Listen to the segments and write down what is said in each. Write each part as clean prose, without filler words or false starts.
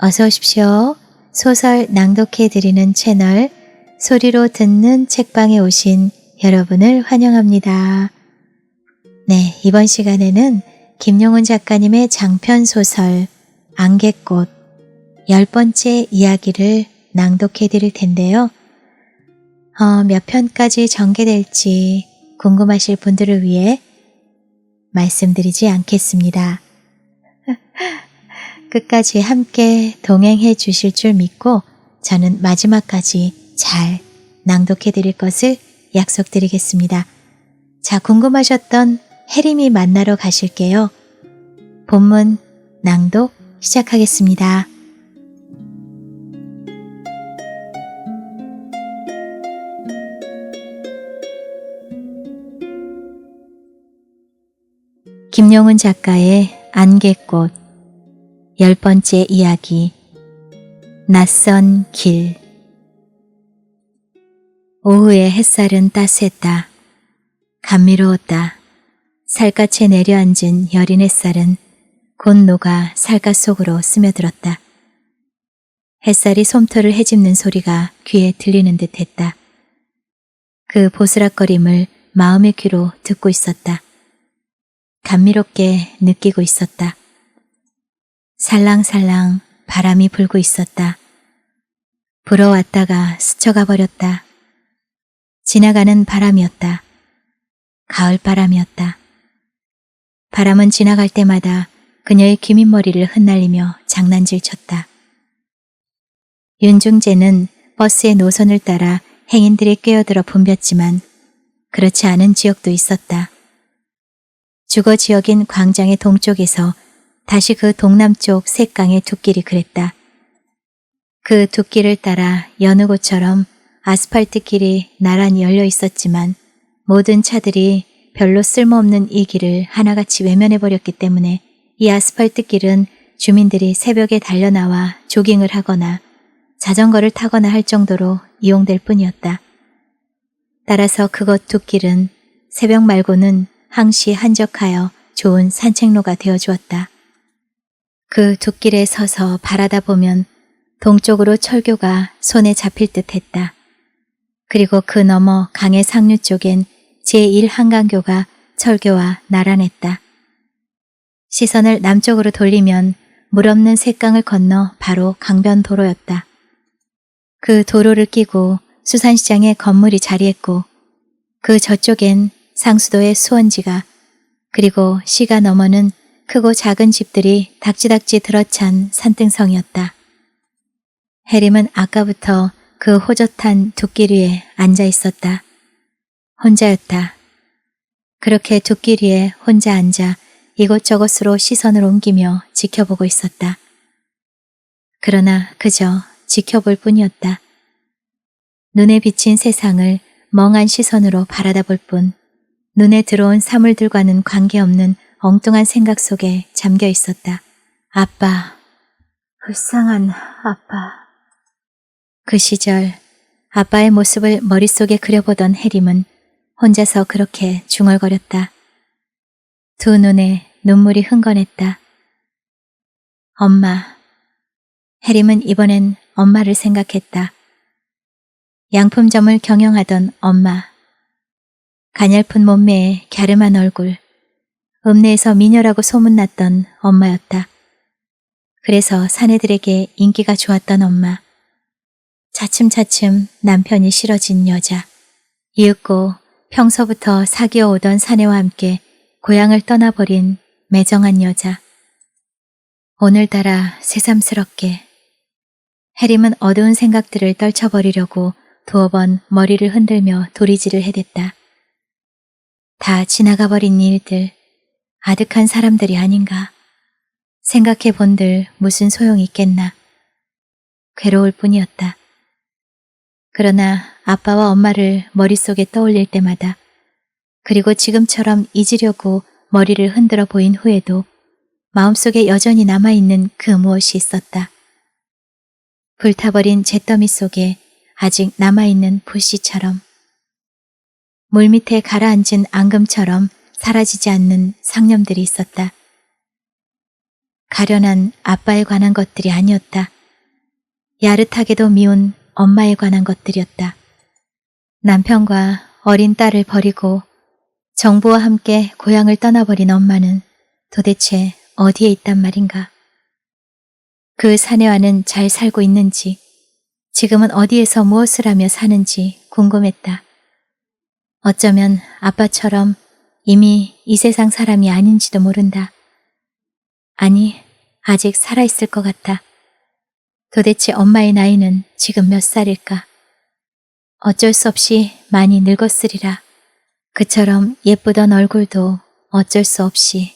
어서 오십시오. 소설 낭독해드리는 채널 소리로 듣는 책방에 오신 여러분을 환영합니다. 네, 이번 시간에는 김용훈 작가님의 장편 소설 안개꽃 10번째 이야기를 낭독해드릴 텐데요. 몇 편까지 전개될지 궁금하실 분들을 위해 말씀드리지 않겠습니다. 끝까지 함께 동행해 주실 줄 믿고 저는 마지막까지 잘 낭독해 드릴 것을 약속드리겠습니다. 자, 궁금하셨던 혜림이 만나러 가실게요. 본문 낭독 시작하겠습니다. 김용훈 작가의 안개꽃 10번째 이야기 낯선 길. 오후의 햇살은 따스했다. 감미로웠다. 살갗에 내려앉은 여린 햇살은 곧 녹아 살갗 속으로 스며들었다. 햇살이 솜털을 헤집는 소리가 귀에 들리는 듯 했다. 그 보스락거림을 마음의 귀로 듣고 있었다. 감미롭게 느끼고 있었다. 살랑살랑 바람이 불고 있었다. 불어왔다가 스쳐가 버렸다. 지나가는 바람이었다. 가을바람이었다. 바람은 지나갈 때마다 그녀의 기민 머리를 흩날리며 장난질 쳤다. 윤중재는 버스의 노선을 따라 행인들이 끼어들어 붐볐지만 그렇지 않은 지역도 있었다. 주거 지역인 광장의 동쪽에서 다시 그 동남쪽 샛강의 둑길이 그랬다. 그 둑길을 따라 여느 곳처럼 아스팔트 길이 나란히 열려 있었지만 모든 차들이 별로 쓸모없는 이 길을 하나같이 외면해버렸기 때문에 이 아스팔트 길은 주민들이 새벽에 달려나와 조깅을 하거나 자전거를 타거나 할 정도로 이용될 뿐이었다. 따라서 그곳 둑길은 새벽 말고는 항시 한적하여 좋은 산책로가 되어주었다. 그 둑길에 서서 바라다 보면 동쪽으로 철교가 손에 잡힐 듯 했다. 그리고 그 너머 강의 상류 쪽엔 제1한강교가 철교와 나란했다. 시선을 남쪽으로 돌리면 물 없는 샛강을 건너 바로 강변도로였다. 그 도로를 끼고 수산시장의 건물이 자리했고 그 저쪽엔 상수도의 수원지가 그리고 시가 너머는 크고 작은 집들이 닥지닥지 들어찬 산등성이었다. 혜림은 아까부터 그 호젓한 둑길 위에 앉아 있었다. 혼자였다. 그렇게 둑길 위에 혼자 앉아 이곳저곳으로 시선을 옮기며 지켜보고 있었다. 그러나 그저 지켜볼 뿐이었다. 눈에 비친 세상을 멍한 시선으로 바라다 볼 뿐 눈에 들어온 사물들과는 관계없는 엉뚱한 생각 속에 잠겨 있었다. 아빠, 불쌍한 아빠. 그 시절 아빠의 모습을 머릿속에 그려보던 혜림은 혼자서 그렇게 중얼거렸다. 두 눈에 눈물이 흥건했다. 엄마. 혜림은 이번엔 엄마를 생각했다. 양품점을 경영하던 엄마. 가냘픈 몸매에 갸름한 얼굴. 읍내에서 미녀라고 소문났던 엄마였다. 그래서 사내들에게 인기가 좋았던 엄마. 차츰차츰 남편이 싫어진 여자. 이윽고 평소부터 사귀어 오던 사내와 함께 고향을 떠나버린 매정한 여자. 오늘따라 새삼스럽게. 혜림은 어두운 생각들을 떨쳐버리려고 두어 번 머리를 흔들며 도리지를 해댔다. 다 지나가버린 일들, 아득한 사람들이 아닌가. 생각해 본들 무슨 소용이 있겠나. 괴로울 뿐이었다. 그러나 아빠와 엄마를 머릿속에 떠올릴 때마다 그리고 지금처럼 잊으려고 머리를 흔들어 보인 후에도 마음속에 여전히 남아있는 그 무엇이 있었다. 불타버린 잿더미 속에 아직 남아있는 불씨처럼 물밑에 가라앉은 앙금처럼 사라지지 않는 상념들이 있었다. 가련한 아빠에 관한 것들이 아니었다. 야릇하게도 미운 엄마에 관한 것들이었다. 남편과 어린 딸을 버리고 정부와 함께 고향을 떠나버린 엄마는 도대체 어디에 있단 말인가? 그 사내와는 잘 살고 있는지, 지금은 어디에서 무엇을 하며 사는지 궁금했다. 어쩌면 아빠처럼 이미 이 세상 사람이 아닌지도 모른다. 아니, 아직 살아있을 것 같아. 도대체 엄마의 나이는 지금 몇 살일까? 어쩔 수 없이 많이 늙었으리라. 그처럼 예쁘던 얼굴도 어쩔 수 없이.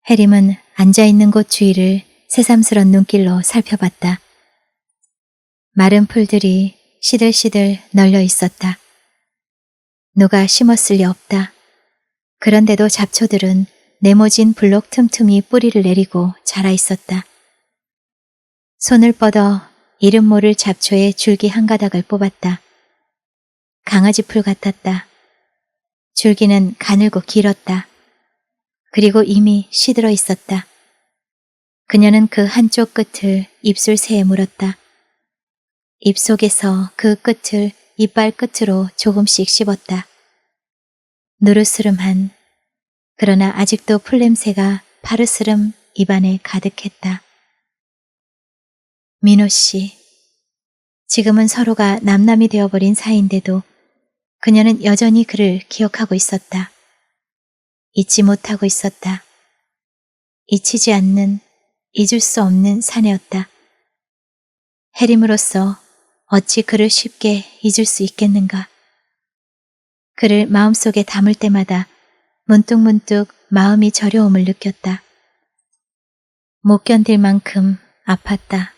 해림은 앉아있는 곳 주위를 새삼스런 눈길로 살펴봤다. 마른 풀들이 시들시들 널려 있었다. 누가 심었을 리 없다. 그런데도 잡초들은 네모진 블록 틈틈이 뿌리를 내리고 자라 있었다. 손을 뻗어 이름 모를 잡초의 줄기 한 가닥을 뽑았다. 강아지 풀 같았다. 줄기는 가늘고 길었다. 그리고 이미 시들어 있었다. 그녀는 그 한쪽 끝을 입술새에 물었다. 입 속에서 그 끝을 이빨 끝으로 조금씩 씹었다. 누르스름한, 그러나 아직도 풀냄새가 파르스름 입안에 가득했다. 민호 씨. 지금은 서로가 남남이 되어버린 사이인데도 그녀는 여전히 그를 기억하고 있었다. 잊지 못하고 있었다. 잊히지 않는, 잊을 수 없는 사내였다. 해림으로서 어찌 그를 쉽게 잊을 수 있겠는가. 그를 마음속에 담을 때마다 문득문득 마음이 저려움을 느꼈다. 못 견딜 만큼 아팠다.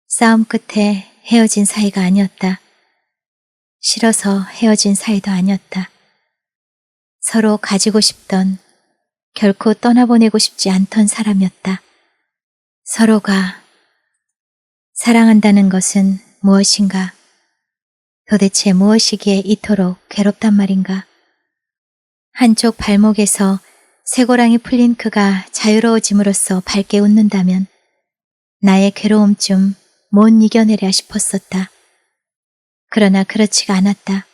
싸움 끝에 헤어진 사이가 아니었다. 싫어서 헤어진 사이도 아니었다. 서로 가지고 싶던, 결코 떠나보내고 싶지 않던 사람이었다. 서로가 사랑한다는 것은 무엇인가? 도대체 무엇이기에 이토록 괴롭단 말인가? 한쪽 발목에서 쇠고랑이 풀린 그가 자유로워짐으로써 밝게 웃는다면 나의 괴로움 좀 못 이겨내랴 싶었었다. 그러나 그렇지가 않았다.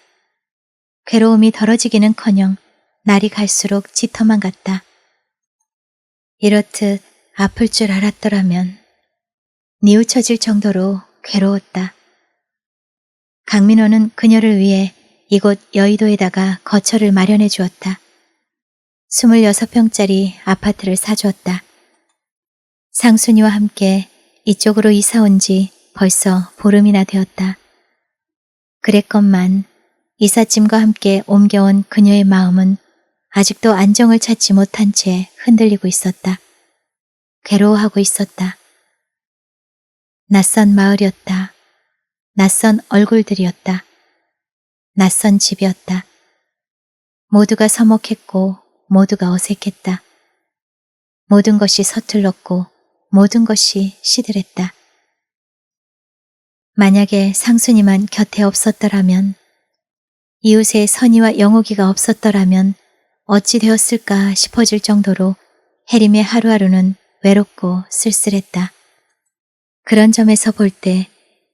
괴로움이 덜어지기는커녕 날이 갈수록 짙어만 갔다. 이렇듯 아플 줄 알았더라면 뉘우쳐질 정도로 괴로웠다. 강민호는 그녀를 위해 이곳 여의도에다가 거처를 마련해 주었다. 26평짜리 아파트를 사주었다. 상순이와 함께 이쪽으로 이사 온 지 벌써 보름이나 되었다. 그랬건만 이삿짐과 함께 옮겨온 그녀의 마음은 아직도 안정을 찾지 못한 채 흔들리고 있었다. 괴로워하고 있었다. 낯선 마을이었다. 낯선 얼굴들이었다. 낯선 집이었다. 모두가 서먹했고 모두가 어색했다. 모든 것이 서툴렀고 모든 것이 시들했다. 만약에 상순이만 곁에 없었더라면, 이웃에 선희와 영옥이가 없었더라면 어찌 되었을까 싶어질 정도로 해림의 하루하루는 외롭고 쓸쓸했다. 그런 점에서 볼 때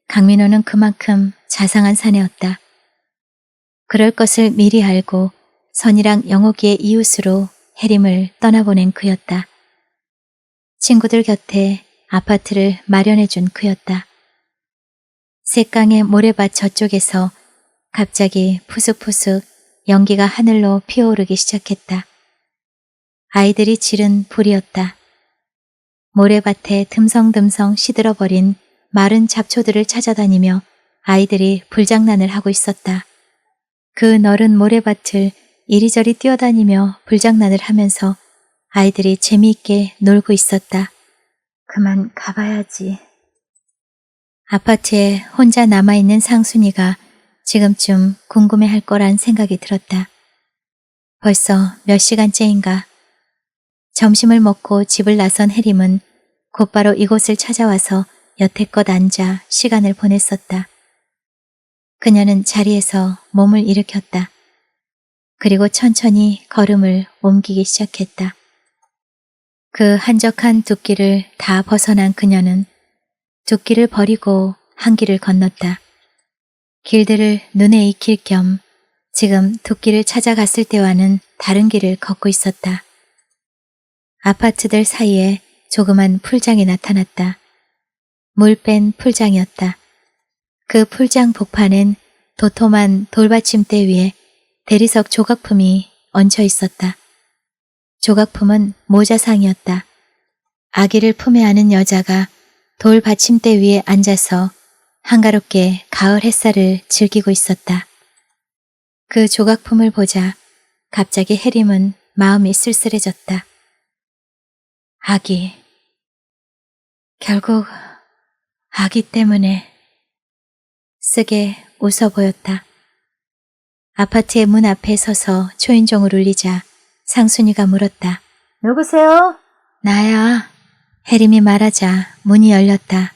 강민호는 그만큼 자상한 사내였다. 그럴 것을 미리 알고 선이랑 영옥이의 이웃으로 해림을 떠나보낸 그였다. 친구들 곁에 아파트를 마련해준 그였다. 색강의 모래밭 저쪽에서 갑자기 푸슥푸슥 연기가 하늘로 피어오르기 시작했다. 아이들이 지른 불이었다. 모래밭에 듬성듬성 시들어버린 마른 잡초들을 찾아다니며 아이들이 불장난을 하고 있었다. 그 너른 모래밭을 이리저리 뛰어다니며 불장난을 하면서 아이들이 재미있게 놀고 있었다. 그만 가봐야지. 아파트에 혼자 남아있는 상순이가 지금쯤 궁금해할 거란 생각이 들었다. 벌써 몇 시간째인가. 점심을 먹고 집을 나선 해림은 곧바로 이곳을 찾아와서 여태껏 앉아 시간을 보냈었다. 그녀는 자리에서 몸을 일으켰다. 그리고 천천히 걸음을 옮기기 시작했다. 그 한적한 둑길을 다 벗어난 그녀는 둑길을 버리고 한 길을 건넜다. 길들을 눈에 익힐 겸 지금 둑길을 찾아갔을 때와는 다른 길을 걷고 있었다. 아파트들 사이에 조그만 풀장이 나타났다. 물 뺀 풀장이었다. 그 풀장 복판엔 도톰한 돌받침대 위에 대리석 조각품이 얹혀 있었다. 조각품은 모자상이었다. 아기를 품에 안은 여자가 돌 받침대 위에 앉아서 한가롭게 가을 햇살을 즐기고 있었다. 그 조각품을 보자 갑자기 해림은 마음이 쓸쓸해졌다. 아기. 결국 아기 때문에 쓰게 웃어 보였다. 아파트의 문 앞에 서서 초인종을 울리자 상순이가 물었다. 누구세요? 나야. 해림이 말하자 문이 열렸다.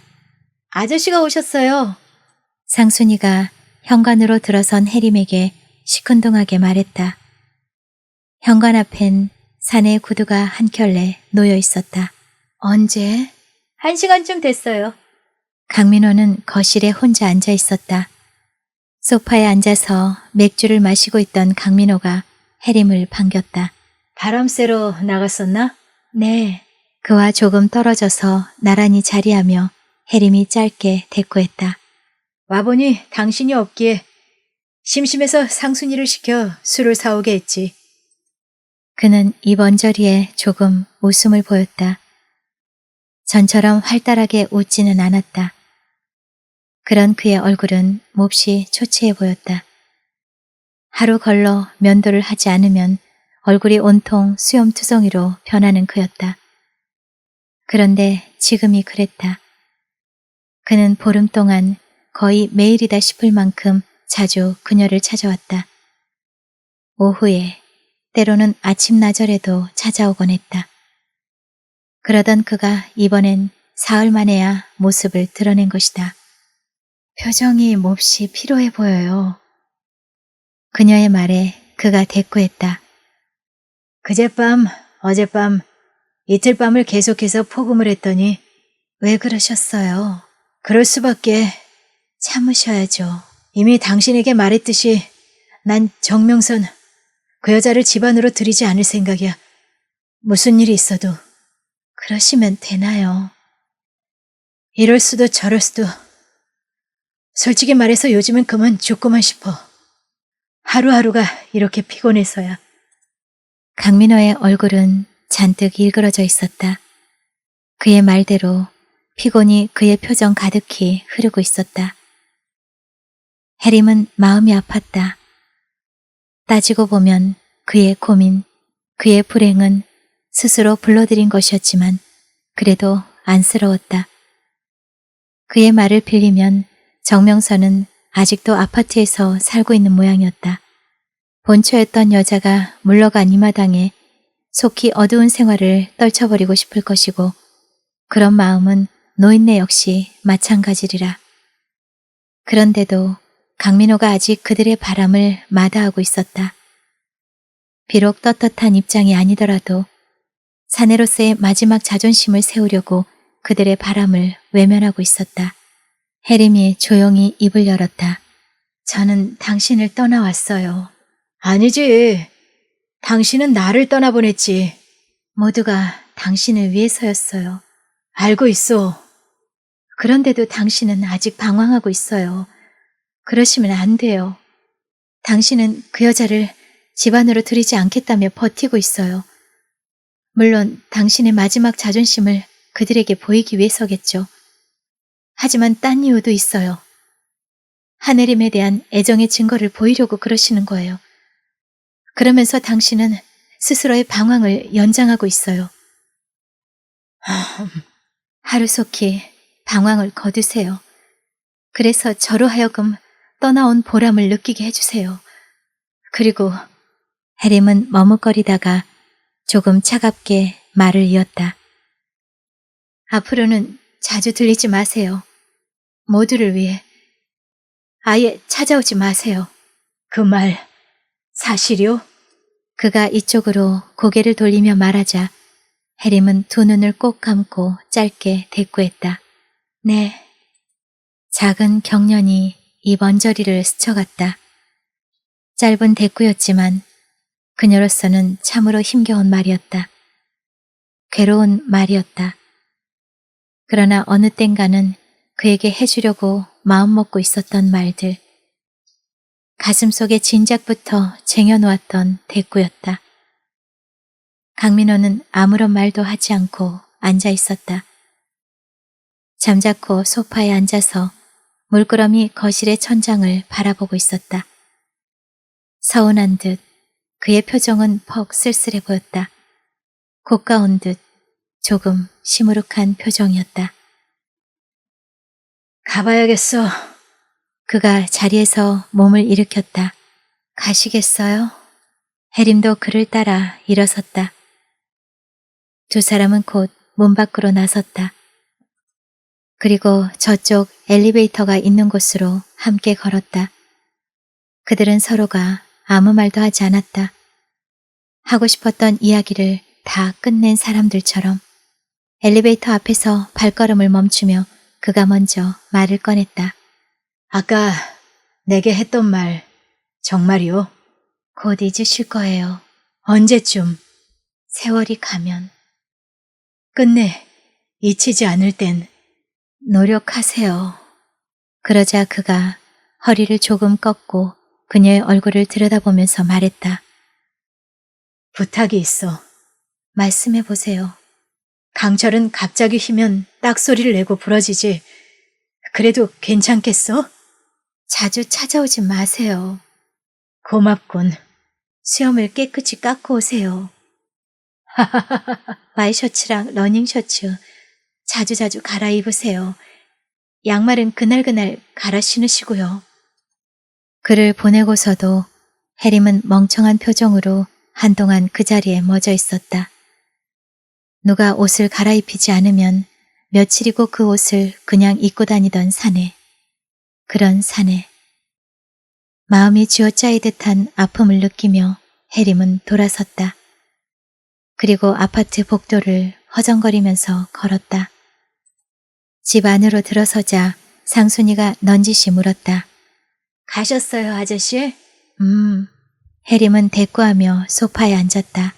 아저씨가 오셨어요. 상순이가 현관으로 들어선 해림에게 시큰둥하게 말했다. 현관 앞엔 사내 구두가 한 켤레 놓여 있었다. 언제? 1시간쯤 됐어요. 강민호는 거실에 혼자 앉아 있었다. 소파에 앉아서 맥주를 마시고 있던 강민호가 해림을 반겼다. 바람 쐬러 나갔었나? 네. 그와 조금 떨어져서 나란히 자리하며 해림이 짧게 대꾸했다. 와보니 당신이 없기에 심심해서 상순이를 시켜 술을 사오게 했지. 그는 입 언저리에 조금 웃음을 보였다. 전처럼 활달하게 웃지는 않았다. 그런 그의 얼굴은 몹시 초췌해 보였다. 하루 걸러 면도를 하지 않으면 얼굴이 온통 수염투성이로 변하는 그였다. 그런데 지금이 그랬다. 그는 보름 동안 거의 매일이다 싶을 만큼 자주 그녀를 찾아왔다. 오후에 때로는 아침나절에도 찾아오곤 했다. 그러던 그가 이번엔 사흘 만에야 모습을 드러낸 것이다. 표정이 몹시 피로해 보여요. 그녀의 말에 그가 대꾸했다. 그젯밤, 어젯밤, 이틀 밤을 계속해서 포금을 했더니 왜 그러셨어요? 그럴 수밖에. 참으셔야죠. 이미 당신에게 말했듯이 난 정명선 그 여자를 집안으로 들이지 않을 생각이야. 무슨 일이 있어도. 그러시면 되나요? 이럴 수도 저럴 수도. 솔직히 말해서 요즘은 그만 죽고만 싶어. 하루하루가 이렇게 피곤해서야. 강민호의 얼굴은 잔뜩 일그러져 있었다. 그의 말대로 피곤이 그의 표정 가득히 흐르고 있었다. 해림은 마음이 아팠다. 따지고 보면 그의 고민, 그의 불행은 스스로 불러들인 것이었지만 그래도 안쓰러웠다. 그의 말을 빌리면 정명선은 아직도 아파트에서 살고 있는 모양이었다. 본처였던 여자가 물러간 이 마당에 속히 어두운 생활을 떨쳐버리고 싶을 것이고 그런 마음은 노인네 역시 마찬가지리라. 그런데도 강민호가 아직 그들의 바람을 마다하고 있었다. 비록 떳떳한 입장이 아니더라도 사내로서의 마지막 자존심을 세우려고 그들의 바람을 외면하고 있었다. 해림이 조용히 입을 열었다. 저는 당신을 떠나왔어요. 아니지. 당신은 나를 떠나보냈지. 모두가 당신을 위해서였어요. 알고 있어. 그런데도 당신은 아직 방황하고 있어요. 그러시면 안 돼요. 당신은 그 여자를 집안으로 들이지 않겠다며 버티고 있어요. 물론 당신의 마지막 자존심을 그들에게 보이기 위해서겠죠. 하지만 딴 이유도 있어요. 하늘임에 대한 애정의 증거를 보이려고 그러시는 거예요. 그러면서 당신은 스스로의 방황을 연장하고 있어요. 하루속히 방황을 거두세요. 그래서 저로 하여금 떠나온 보람을 느끼게 해주세요. 그리고 해림은 머뭇거리다가 조금 차갑게 말을 이었다. 앞으로는 자주 들리지 마세요. 모두를 위해. 아예 찾아오지 마세요. 그 말 사실이요? 그가 이쪽으로 고개를 돌리며 말하자 해림은 두 눈을 꼭 감고 짧게 대꾸했다. 네. 작은 경련이 입 언저리를 스쳐갔다. 짧은 대꾸였지만 그녀로서는 참으로 힘겨운 말이었다. 괴로운 말이었다. 그러나 어느 땐가는 그에게 해주려고 마음먹고 있었던 말들. 가슴속에 진작부터 쟁여놓았던 대꾸였다. 강민호는 아무런 말도 하지 않고 앉아 있었다. 잠자코 소파에 앉아서 물끄러미 거실의 천장을 바라보고 있었다. 서운한 듯 그의 표정은 퍽 쓸쓸해 보였다. 고가운 듯 조금 시무룩한 표정이었다. 가봐야겠어. 그가 자리에서 몸을 일으켰다. 가시겠어요? 해림도 그를 따라 일어섰다. 두 사람은 곧 문 밖으로 나섰다. 그리고 저쪽 엘리베이터가 있는 곳으로 함께 걸었다. 그들은 서로가 아무 말도 하지 않았다. 하고 싶었던 이야기를 다 끝낸 사람들처럼 엘리베이터 앞에서 발걸음을 멈추며 그가 먼저 말을 꺼냈다. 아까 내게 했던 말 정말이요? 곧 잊으실 거예요. 언제쯤? 세월이 가면. 끝내 잊히지 않을 땐 노력하세요. 그러자 그가 허리를 조금 꺾고 그녀의 얼굴을 들여다보면서 말했다. 부탁이 있어. 말씀해 보세요. 강철은 갑자기 휘면 딱소리를 내고 부러지지. 그래도 괜찮겠어? 자주 찾아오지 마세요. 고맙군. 수염을 깨끗이 깎고 오세요. 와이셔츠랑 러닝셔츠 자주자주 갈아입으세요. 양말은 그날그날 갈아 신으시고요. 그를 보내고서도 해림은 멍청한 표정으로 한동안 그 자리에 멎어 있었다. 누가 옷을 갈아입히지 않으면 며칠이고 그 옷을 그냥 입고 다니던 사내. 그런 사내. 마음이 쥐어짜이 듯한 아픔을 느끼며 해림은 돌아섰다. 그리고 아파트 복도를 허정거리면서 걸었다. 집 안으로 들어서자 상순이가 넌지시 물었다. 가셨어요, 아저씨? 해림은 대꾸하며 소파에 앉았다.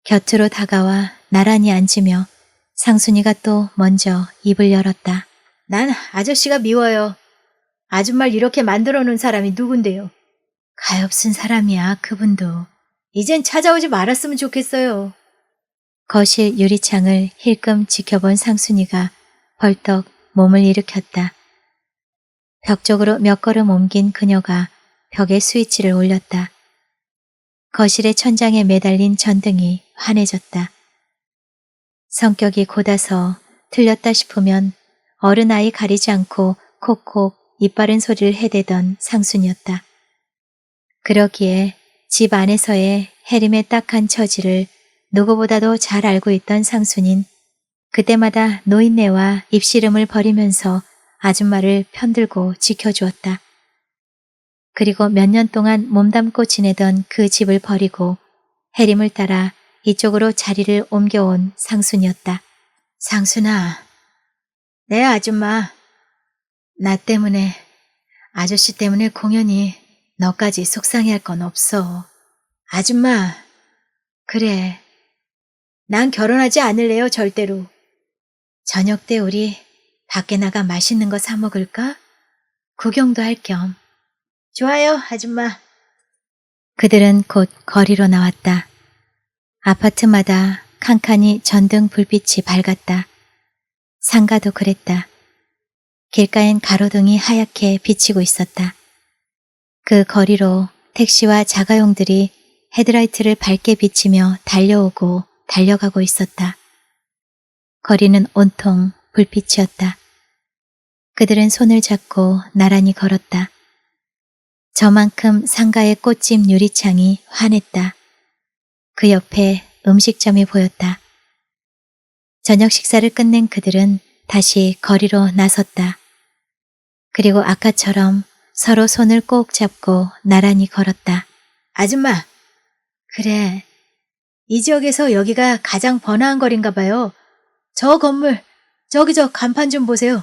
곁으로 다가와 나란히 앉으며 상순이가 또 먼저 입을 열었다. 난 아저씨가 미워요. 아줌마를 이렇게 만들어 놓은 사람이 누군데요? 가엾은 사람이야, 그분도. 이젠 찾아오지 말았으면 좋겠어요. 거실 유리창을 힐끔 지켜본 상순이가 벌떡 몸을 일으켰다. 벽 쪽으로 몇 걸음 옮긴 그녀가 벽에 스위치를 올렸다. 거실의 천장에 매달린 전등이 환해졌다. 성격이 곧아서 틀렸다 싶으면 어른아이 가리지 않고 콕콕 이빠른 소리를 해대던 상순이었다. 그러기에 집 안에서의 해림의 딱한 처지를 누구보다도 잘 알고 있던 상순인 그때마다 노인네와 입씨름을 벌이면서 아줌마를 편들고 지켜주었다. 그리고 몇 년 동안 몸담고 지내던 그 집을 버리고 해림을 따라 이쪽으로 자리를 옮겨온 상순이었다. 상순아, 내 아줌마. 나 때문에, 아저씨 때문에 공연히 너까지 속상해할 건 없어. 아줌마, 그래. 난 결혼하지 않을래요, 절대로. 저녁 때 우리 밖에 나가 맛있는 거 사 먹을까? 구경도 할 겸. 좋아요, 아줌마. 그들은 곧 거리로 나왔다. 아파트마다 칸칸이 전등 불빛이 밝았다. 상가도 그랬다. 길가엔 가로등이 하얗게 비치고 있었다. 그 거리로 택시와 자가용들이 헤드라이트를 밝게 비치며 달려오고 달려가고 있었다. 거리는 온통 불빛이었다. 그들은 손을 잡고 나란히 걸었다. 저만큼 상가의 꽃집 유리창이 환했다. 그 옆에 음식점이 보였다. 저녁 식사를 끝낸 그들은 다시 거리로 나섰다. 그리고 아까처럼 서로 손을 꼭 잡고 나란히 걸었다. 아줌마, 그래. 이 지역에서 여기가 가장 번화한 거리인가 봐요. 저 건물, 저기 저 간판 좀 보세요.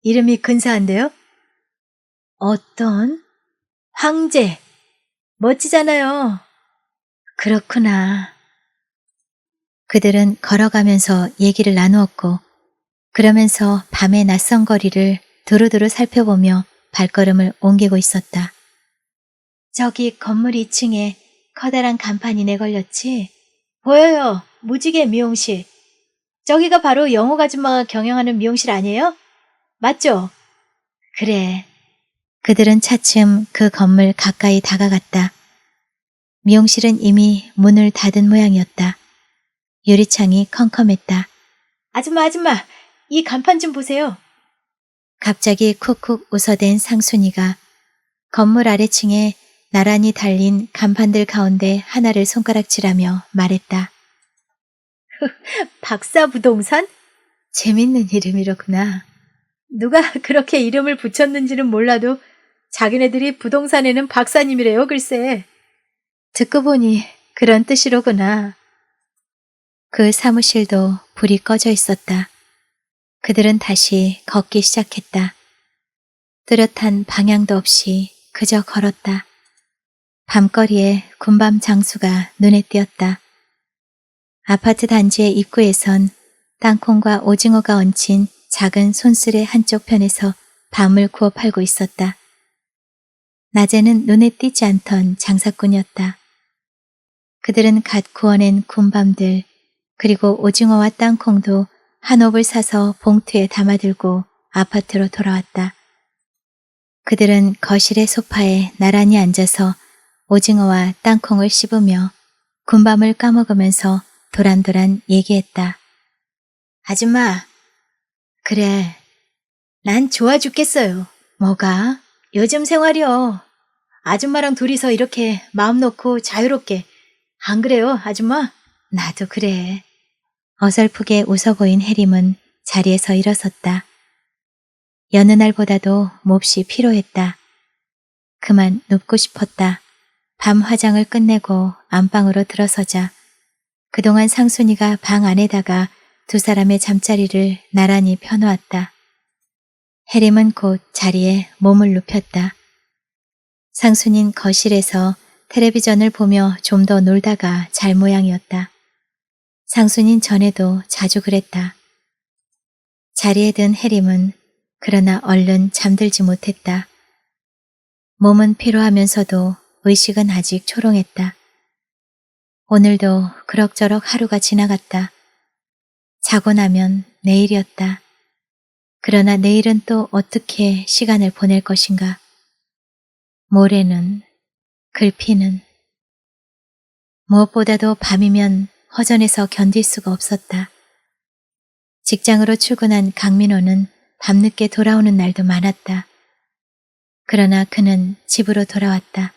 이름이 근사한데요? 어떤? 황제. 멋지잖아요. 그렇구나. 그들은 걸어가면서 얘기를 나누었고 그러면서 밤의 낯선 거리를 두루두루 살펴보며 발걸음을 옮기고 있었다. 저기 건물 2층에 커다란 간판이 내걸렸지? 보여요. 무지개 미용실. 저기가 바로 영옥 아줌마가 경영하는 미용실 아니에요? 맞죠? 그래. 그들은 차츰 그 건물 가까이 다가갔다. 미용실은 이미 문을 닫은 모양이었다. 유리창이 컴컴했다. 아줌마, 이 간판 좀 보세요. 갑자기 쿡쿡 웃어댄 상순이가 건물 아래층에 나란히 달린 간판들 가운데 하나를 손가락질하며 말했다. 박사부동산? 재밌는 이름이로구나. 누가 그렇게 이름을 붙였는지는 몰라도 자기네들이 부동산에는 박사님이래요, 글쎄. 듣고 보니 그런 뜻이로구나. 그 사무실도 불이 꺼져 있었다. 그들은 다시 걷기 시작했다. 뚜렷한 방향도 없이 그저 걸었다. 밤거리에 군밤 장수가 눈에 띄었다. 아파트 단지의 입구에선 땅콩과 오징어가 얹힌 작은 손쓸의 한쪽 편에서 밤을 구워 팔고 있었다. 낮에는 눈에 띄지 않던 장사꾼이었다. 그들은 갓 구워낸 군밤들 그리고 오징어와 땅콩도 한 옵을 사서 봉투에 담아들고 아파트로 돌아왔다. 그들은 거실의 소파에 나란히 앉아서 오징어와 땅콩을 씹으며 군밤을 까먹으면서 도란도란 얘기했다. 아줌마, 그래. 난 좋아 죽겠어요. 뭐가? 요즘 생활이요. 아줌마랑 둘이서 이렇게 마음 놓고 자유롭게. 안 그래요, 아줌마? 나도 그래. 어설프게 웃어 보인 해림은 자리에서 일어섰다. 여느 날보다도 몹시 피로했다. 그만 눕고 싶었다. 밤 화장을 끝내고 안방으로 들어서자 그동안 상순이가 방 안에다가 두 사람의 잠자리를 나란히 펴놓았다. 해림은 곧 자리에 몸을 눕혔다. 상순인 거실에서 텔레비전을 보며 좀 더 놀다가 잘 모양이었다. 상순인 전에도 자주 그랬다. 자리에 든 해림은 그러나 얼른 잠들지 못했다. 몸은 피로하면서도 의식은 아직 초롱했다. 오늘도 그럭저럭 하루가 지나갔다. 자고 나면 내일이었다. 그러나 내일은 또 어떻게 시간을 보낼 것인가? 모레는, 글피는. 무엇보다도 밤이면 허전해서 견딜 수가 없었다. 직장으로 출근한 강민호는 밤늦게 돌아오는 날도 많았다. 그러나 그는 집으로 돌아왔다.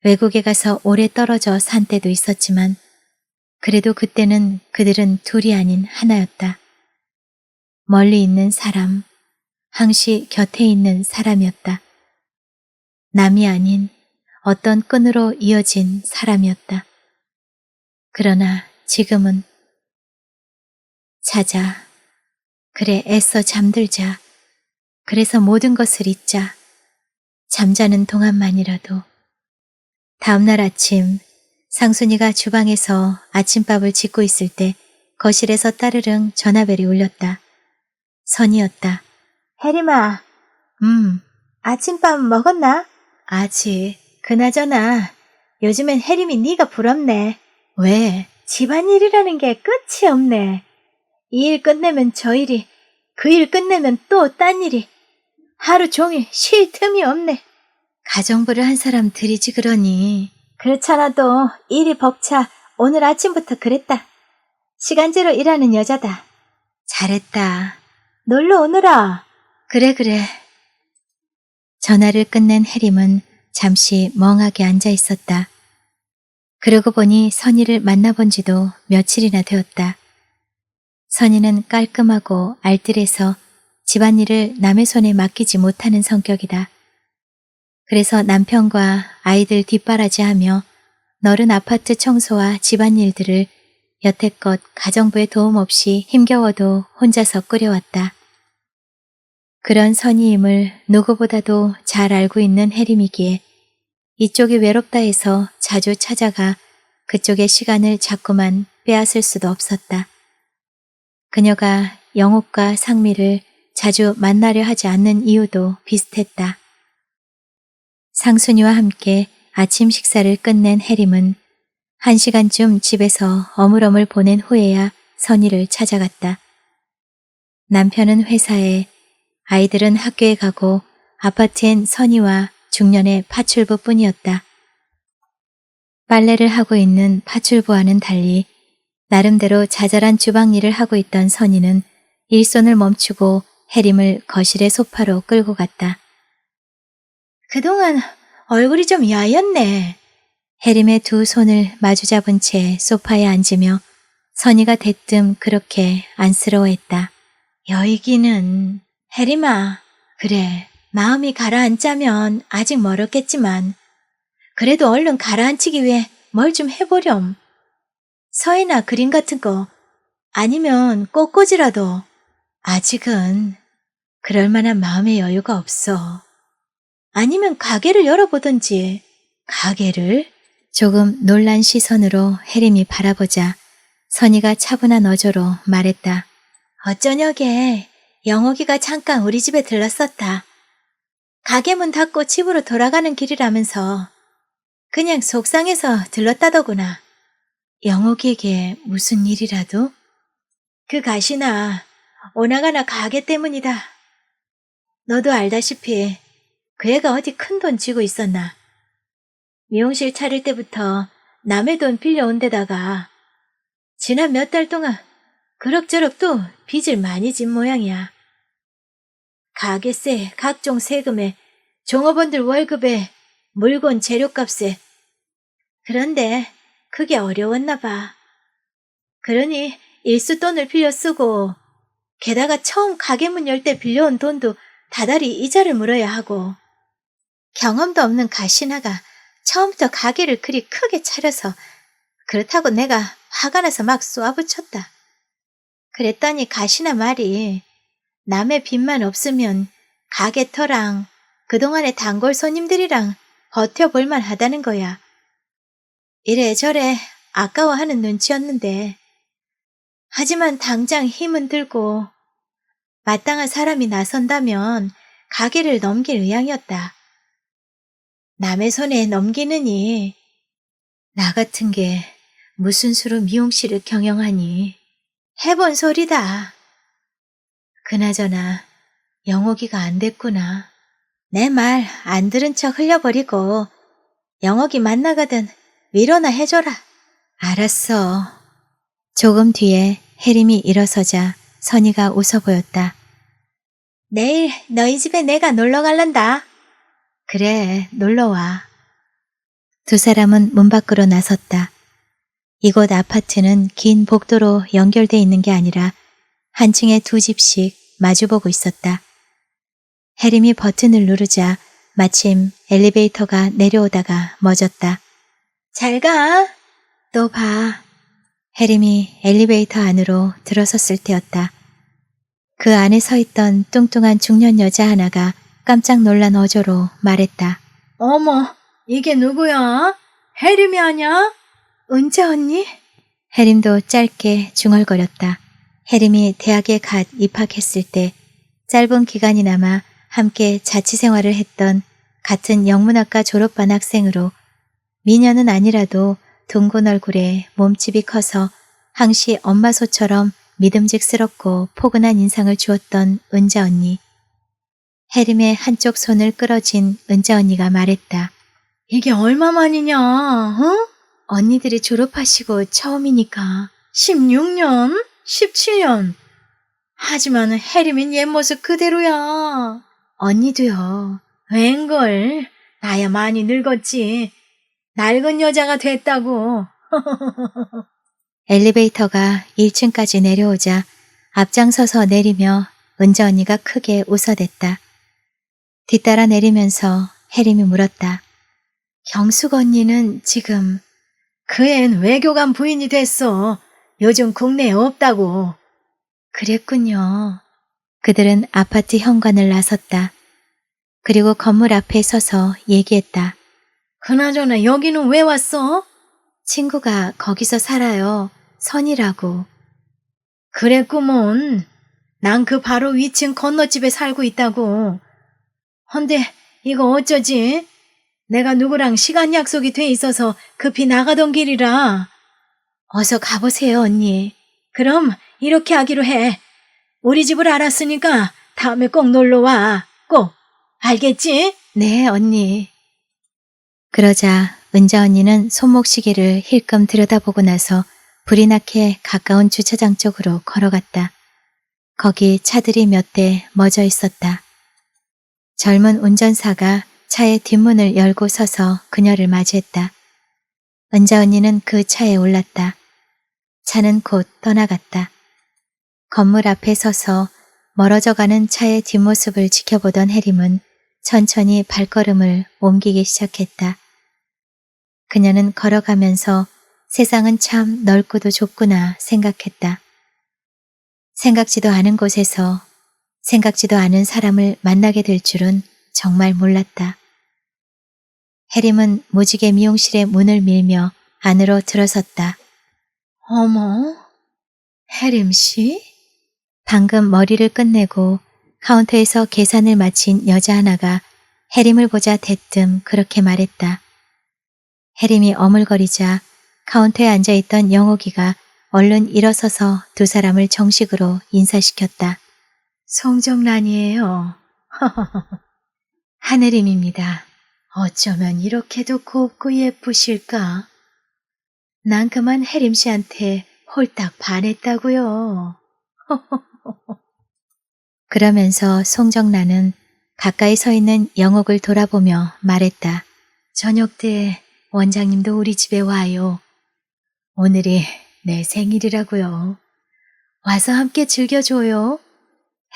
외국에 가서 오래 떨어져 산 때도 있었지만 그래도 그때는 그들은 둘이 아닌 하나였다. 멀리 있는 사람, 항시 곁에 있는 사람이었다. 남이 아닌 어떤 끈으로 이어진 사람이었다. 그러나 지금은 자자, 그래 애써 잠들자, 그래서 모든 것을 잊자, 잠자는 동안만이라도. 다음날 아침 상순이가 주방에서 아침밥을 짓고 있을 때 거실에서 따르릉 전화벨이 울렸다. 선이었다. 혜림아, 아침밥 먹었나? 아직. 그나저나 요즘엔 혜림이 네가 부럽네. 왜? 집안일이라는 게 끝이 없네. 이 일 끝내면 저 일이, 그 일 끝내면 또 딴 일이. 하루 종일 쉴 틈이 없네. 가정부를 한 사람 들이지 그러니. 그렇잖아도 일이 벅차 오늘 아침부터 그랬다. 시간제로 일하는 여자다. 잘했다. 놀러 오느라. 그래. 전화를 끝낸 해림은 잠시 멍하게 앉아 있었다. 그러고 보니 선희를 만나본 지도 며칠이나 되었다. 선희는 깔끔하고 알뜰해서 집안일을 남의 손에 맡기지 못하는 성격이다. 그래서 남편과 아이들 뒷바라지하며 너른 아파트 청소와 집안일들을 여태껏 가정부의 도움 없이 힘겨워도 혼자서 꾸려왔다. 그런 선의임을 누구보다도 잘 알고 있는 혜림이기에 이쪽이 외롭다 해서 자주 찾아가 그쪽의 시간을 자꾸만 빼앗을 수도 없었다. 그녀가 영옥과 상미를 자주 만나려 하지 않는 이유도 비슷했다. 상순이와 함께 아침 식사를 끝낸 혜림은 1시간쯤 집에서 어물어물 보낸 후에야 선희를 찾아갔다. 남편은 회사에, 아이들은 학교에 가고 아파트엔 선희와 중년의 파출부 뿐이었다. 빨래를 하고 있는 파출부와는 달리 나름대로 자잘한 주방 일을 하고 있던 선희는 일손을 멈추고 혜림을 거실의 소파로 끌고 갔다. 그동안 얼굴이 좀 야였네. 혜림의 두 손을 마주 잡은 채 소파에 앉으며 선희가 대뜸 그렇게 안쓰러워했다. 여이기는 혜림아, 그래 마음이 가라앉자면 아직 멀었겠지만 그래도 얼른 가라앉히기 위해 뭘 좀 해보렴. 서예나 그림 같은 거 아니면 꽃꽂이라도. 아직은 그럴 만한 마음의 여유가 없어. 아니면 가게를 열어보든지. 가게를? 조금 놀란 시선으로 혜림이 바라보자 선희가 차분한 어조로 말했다. 어쩌냐게 영옥이가 잠깐 우리 집에 들렀었다. 가게 문 닫고 집으로 돌아가는 길이라면서 그냥 속상해서 들렀다더구나. 영옥이에게 무슨 일이라도? 그 가시나 오나가나 가게 때문이다. 너도 알다시피 그 애가 어디 큰 돈 쥐고 있었나. 미용실 차릴 때부터 남의 돈 빌려온 데다가 지난 몇 달 동안 그럭저럭 또 빚을 많이 진 모양이야. 가게세, 각종 세금에, 종업원들 월급에, 물건 재료값에. 그런데 그게 어려웠나 봐. 그러니 일수 돈을 빌려 쓰고 게다가 처음 가게 문 열 때 빌려온 돈도 다달이 이자를 물어야 하고 경험도 없는 가시나가 처음부터 가게를 그리 크게 차려서 그렇다고 내가 화가 나서 막 쏘아붙였다. 그랬더니 가시나 말이 남의 빚만 없으면 가게터랑 그동안의 단골 손님들이랑 버텨볼만 하다는 거야. 이래저래 아까워하는 눈치였는데 하지만 당장 힘은 들고 마땅한 사람이 나선다면 가게를 넘길 의향이었다. 남의 손에 넘기느니 나 같은 게 무슨 수로 미용실을 경영하니. 해본 소리다. 그나저나 영옥이가 안 됐구나. 내 말 안 들은 척 흘려버리고 영옥이 만나거든 위로나 해줘라. 알았어. 조금 뒤에 혜림이 일어서자 선희가 웃어 보였다. 내일 너희 집에 내가 놀러 갈란다. 그래, 놀러와. 두 사람은 문 밖으로 나섰다. 이곳 아파트는 긴 복도로 연결돼 있는 게 아니라 한 층에 두 집씩 마주보고 있었다. 혜림이 버튼을 누르자 마침 엘리베이터가 내려오다가 멎었다. 잘 가. 또 봐. 혜림이 엘리베이터 안으로 들어섰을 때였다. 그 안에 서 있던 뚱뚱한 중년 여자 하나가 깜짝 놀란 어조로 말했다. 어머, 이게 누구야? 혜림이 아냐? 은재 언니? 혜림도 짧게 중얼거렸다. 혜림이 대학에 갓 입학했을 때 짧은 기간이나마 함께 자취생활을 했던 같은 영문학과 졸업반 학생으로 미녀는 아니라도 둥근 얼굴에 몸집이 커서 항시 엄마 소처럼 믿음직스럽고 포근한 인상을 주었던 은재 언니. 혜림의 한쪽 손을 끌어진 은재 언니가 말했다. 이게 얼마만이냐, 응? 언니들이 졸업하시고 처음이니까. 16년? 17년? 하지만 혜림인 옛 모습 그대로야. 언니도요. 웬걸, 나야 많이 늙었지. 낡은 여자가 됐다고. 엘리베이터가 1층까지 내려오자 앞장서서 내리며 은재 언니가 크게 웃어댔다. 뒤따라 내리면서 혜림이 물었다. 경숙 언니는 지금 그 앤 외교관 부인이 됐어. 요즘 국내에 없다고. 그랬군요. 그들은 아파트 현관을 나섰다. 그리고 건물 앞에 서서 얘기했다. 그나저나 여기는 왜 왔어? 친구가 거기서 살아요. 선이라고. 그랬구먼. 난 그 바로 위층 건너집에 살고 있다고. 헌데 이거 어쩌지? 내가 누구랑 시간 약속이 돼 있어서 급히 나가던 길이라. 어서 가보세요, 언니. 그럼 이렇게 하기로 해. 우리 집을 알았으니까 다음에 꼭 놀러와. 꼭. 알겠지? 네, 언니. 그러자 은자 언니는 손목시계를 힐끔 들여다보고 나서 불이 나게 가까운 주차장 쪽으로 걸어갔다. 거기 차들이 몇 대 멎어 있었다. 젊은 운전사가 차의 뒷문을 열고 서서 그녀를 맞이했다. 은자 언니는 그 차에 올랐다. 차는 곧 떠나갔다. 건물 앞에 서서 멀어져가는 차의 뒷모습을 지켜보던 해림은 천천히 발걸음을 옮기기 시작했다. 그녀는 걸어가면서 세상은 참 넓고도 좁구나 생각했다. 생각지도 않은 곳에서 생각지도 않은 사람을 만나게 될 줄은 정말 몰랐다. 해림은 무지개 미용실의 문을 밀며 안으로 들어섰다. 어머, 혜림 씨? 방금 머리를 끝내고 카운터에서 계산을 마친 여자 하나가 해림을 보자 대뜸 그렇게 말했다. 해림이 어물거리자 카운터에 앉아있던 영옥이가 얼른 일어서서 두 사람을 정식으로 인사시켰다. 송정란이에요. 하늘임입니다. 어쩌면 이렇게도 곱고 예쁘실까? 난 그만 혜림 씨한테 홀딱 반했다고요. 그러면서 송정란은 가까이 서 있는 영옥을 돌아보며 말했다. 저녁 때 원장님도 우리 집에 와요. 오늘이 내 생일이라고요. 와서 함께 즐겨줘요.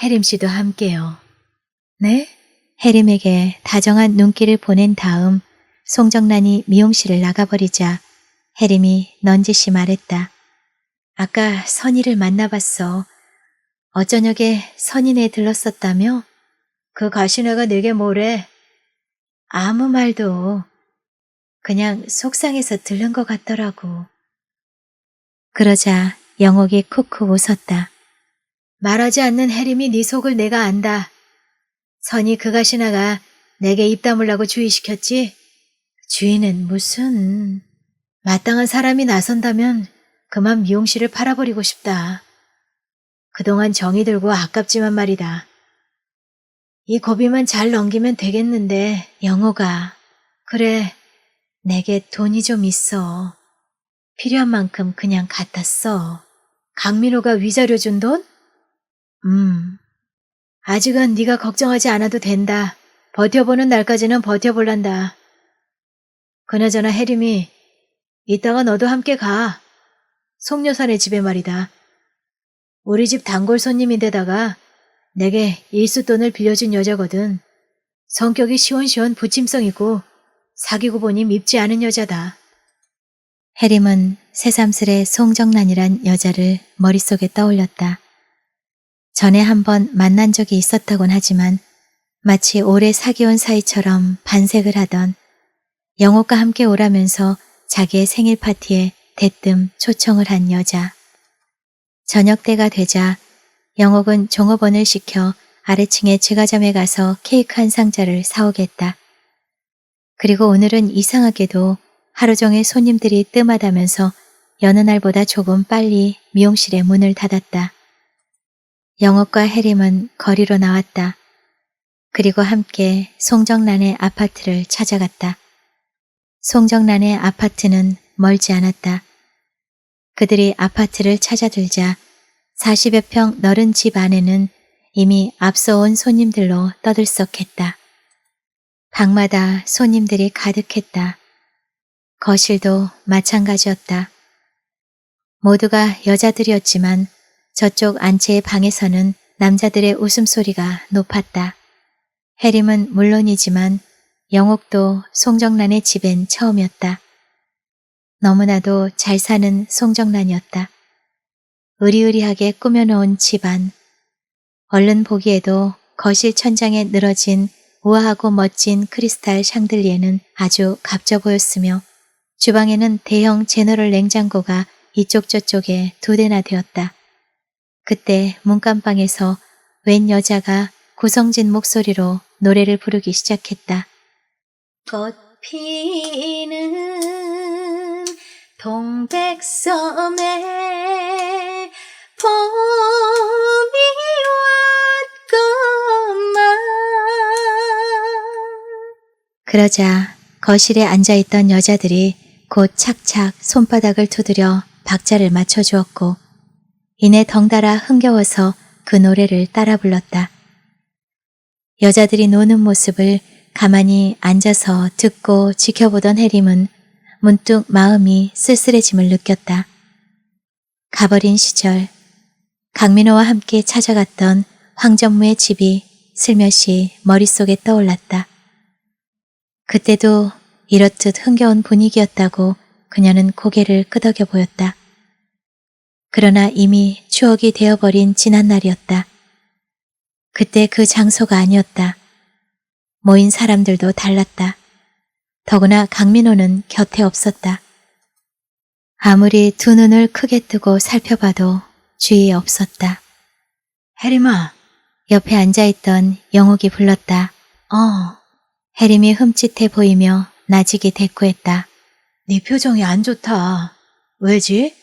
혜림 씨도 함께요. 네? 해림에게 다정한 눈길을 보낸 다음 송정란이 미용실을 나가버리자 해림이 넌지시 말했다. 아까 선희를 만나봤어. 어저녁에 선희네 들렀었다며? 그 가시네가 내게 뭐래? 아무 말도. 그냥 속상해서 들른 것 같더라고. 그러자 영옥이 쿡쿡 웃었다. 말하지 않는 혜림이 네 속을 내가 안다. 선이 그 가시나가 내게 입 다물라고 주의시켰지? 주의는 무슨... 마땅한 사람이 나선다면 그만 미용실을 팔아버리고 싶다. 그동안 정이 들고 아깝지만 말이다. 이 고비만 잘 넘기면 되겠는데 영호가 그래 내게 돈이 좀 있어. 필요한 만큼 그냥 갖다 써. 강민호가 위자료 준 돈? 아직은 네가 걱정하지 않아도 된다. 버텨보는 날까지는 버텨볼란다. 그나저나 혜림이 이따가 너도 함께 가. 송여사네 집에 말이다. 우리 집 단골 손님인데다가 내게 일수돈을 빌려준 여자거든. 성격이 시원시원 부침성 있고 사귀고 보니 밉지 않은 여자다. 해림은 새삼스레 송정란이란 여자를 머릿속에 떠올렸다. 전에 한번 만난 적이 있었다곤 하지만 마치 오래 사귀어온 사이처럼 반색을 하던 영옥과 함께 오라면서 자기의 생일 파티에 대뜸 초청을 한 여자. 저녁 때가 되자 영옥은 종업원을 시켜 아래층의 제과점에 가서 케이크 한 상자를 사오겠다. 그리고 오늘은 이상하게도 하루 종일 손님들이 뜸하다면서 여느 날보다 조금 빨리 미용실의 문을 닫았다. 영옥과 해림은 거리로 나왔다. 그리고 함께 송정란의 아파트를 찾아갔다. 송정란의 아파트는 멀지 않았다. 그들이 아파트를 찾아들자 40여 평 넓은 집 안에는 이미 앞서 온 손님들로 떠들썩했다. 방마다 손님들이 가득했다. 거실도 마찬가지였다. 모두가 여자들이었지만 저쪽 안채의 방에서는 남자들의 웃음소리가 높았다. 해림은 물론이지만 영옥도 송정란의 집엔 처음이었다. 너무나도 잘 사는 송정란이었다. 으리으리하게 꾸며놓은 집안. 얼른 보기에도 거실 천장에 늘어진 우아하고 멋진 크리스탈 샹들리에는 아주 값져 보였으며 주방에는 대형 제너럴 냉장고가 이쪽 저쪽에 2대나 되었다. 그때 문간방에서 웬 여자가 구성진 목소리로 노래를 부르기 시작했다. 꽃 피는 동백섬에 봄이 왔건만. 그러자 거실에 앉아있던 여자들이 곧 착착 손바닥을 두드려 박자를 맞춰주었고 이내 덩달아 흥겨워서 그 노래를 따라 불렀다. 여자들이 노는 모습을 가만히 앉아서 듣고 지켜보던 해림은 문득 마음이 쓸쓸해짐을 느꼈다. 가버린 시절 강민호와 함께 찾아갔던 황전무의 집이 슬며시 머릿속에 떠올랐다. 그때도 이렇듯 흥겨운 분위기였다고 그녀는 고개를 끄덕여 보였다. 그러나 이미 추억이 되어버린 지난 날이었다. 그때 그 장소가 아니었다. 모인 사람들도 달랐다. 더구나 강민호는 곁에 없었다. 아무리 두 눈을 크게 뜨고 살펴봐도 주위에 없었다. 혜림아, 옆에 앉아있던 영옥이 불렀다. 혜림이 흠칫해 보이며 나직이 대꾸했다. 네 표정이 안 좋다. 왜지?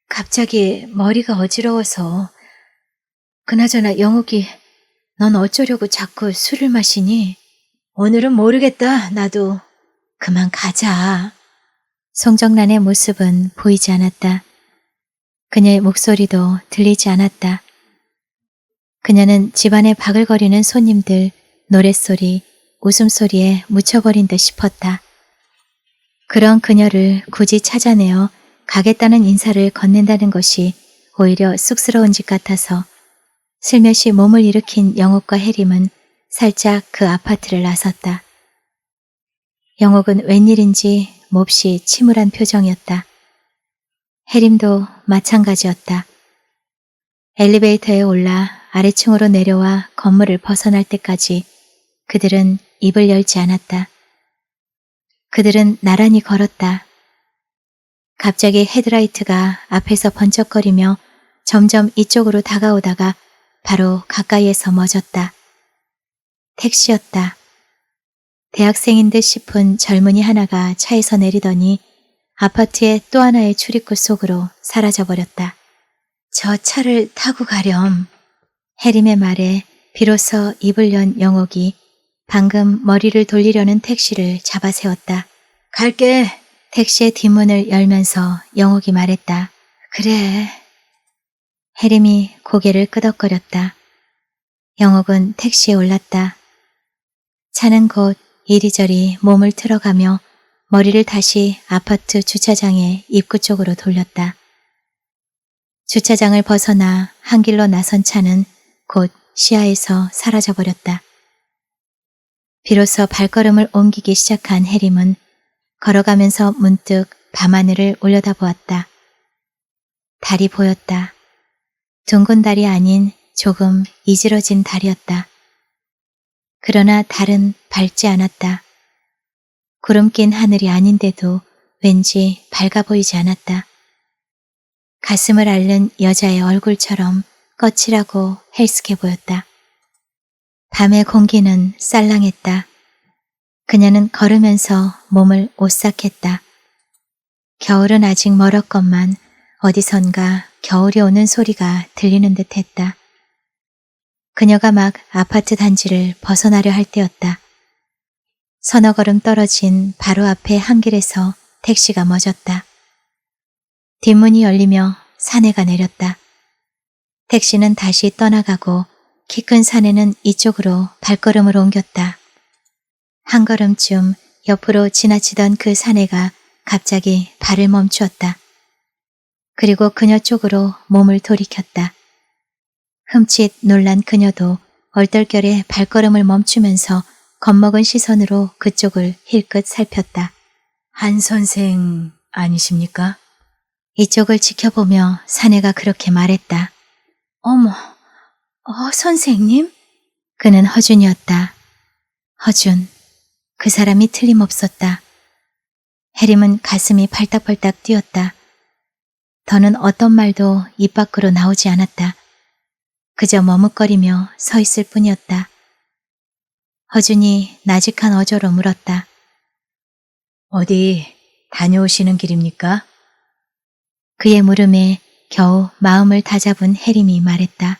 갑자기 머리가 어지러워서. 그나저나 영옥이 넌 어쩌려고 자꾸 술을 마시니? 오늘은 모르겠다, 나도. 그만 가자. 송정란의 모습은 보이지 않았다. 그녀의 목소리도 들리지 않았다. 그녀는 집안에 바글거리는 손님들, 노랫소리, 웃음소리에 묻혀버린 듯 싶었다. 그런 그녀를 굳이 찾아내어 가겠다는 인사를 건넨다는 것이 오히려 쑥스러운 짓 같아서 슬며시 몸을 일으킨 영옥과 혜림은 살짝 그 아파트를 나섰다. 영옥은 웬일인지 몹시 침울한 표정이었다. 혜림도 마찬가지였다. 엘리베이터에 올라 아래층으로 내려와 건물을 벗어날 때까지 그들은 입을 열지 않았다. 그들은 나란히 걸었다. 갑자기 헤드라이트가 앞에서 번쩍거리며 점점 이쪽으로 다가오다가 바로 가까이에서 멎었다. 택시였다. 대학생인 듯 싶은 젊은이 하나가 차에서 내리더니 아파트의 또 하나의 출입구 속으로 사라져버렸다. 저 차를 타고 가렴. 혜림의 말에 비로소 입을 연 영옥이 방금 머리를 돌리려는 택시를 잡아세웠다. 갈게. 택시의 뒷문을 열면서 영옥이 말했다. 그래. 혜림이 고개를 끄덕거렸다. 영옥은 택시에 올랐다. 차는 곧 이리저리 몸을 틀어가며 머리를 다시 아파트 주차장의 입구 쪽으로 돌렸다. 주차장을 벗어나 한 길로 나선 차는 곧 시야에서 사라져버렸다. 비로소 발걸음을 옮기기 시작한 혜림은 걸어가면서 문득 밤하늘을 올려다보았다. 달이 보였다. 둥근 달이 아닌 조금 이지러진 달이었다. 그러나 달은 밝지 않았다. 구름 낀 하늘이 아닌데도 왠지 밝아 보이지 않았다. 가슴을 앓는 여자의 얼굴처럼 거칠하고 헬스케 보였다. 밤의 공기는 쌀랑했다. 그녀는 걸으면서 몸을 오싹했다. 겨울은 아직 멀었건만 어디선가 겨울이 오는 소리가 들리는 듯 했다. 그녀가 막 아파트 단지를 벗어나려 할 때였다. 서너 걸음 떨어진 바로 앞에 한 길에서 택시가 멎었다. 뒷문이 열리며 사내가 내렸다. 택시는 다시 떠나가고 키 큰 사내는 이쪽으로 발걸음을 옮겼다. 한 걸음쯤 옆으로 지나치던 그 사내가 갑자기 발을 멈추었다. 그리고 그녀 쪽으로 몸을 돌이켰다. 흠칫 놀란 그녀도 얼떨결에 발걸음을 멈추면서 겁먹은 시선으로 그쪽을 힐끗 살폈다. 한 선생, 아니십니까? 이쪽을 지켜보며 사내가 그렇게 말했다. 어머, 선생님? 그는 허준이었다. 허준. 그 사람이 틀림없었다. 해림은 가슴이 팔딱팔딱 뛰었다. 더는 어떤 말도 입 밖으로 나오지 않았다. 그저 머뭇거리며 서 있을 뿐이었다. 허준이 나직한 어조로 물었다. 어디 다녀오시는 길입니까? 그의 물음에 겨우 마음을 다잡은 해림이 말했다.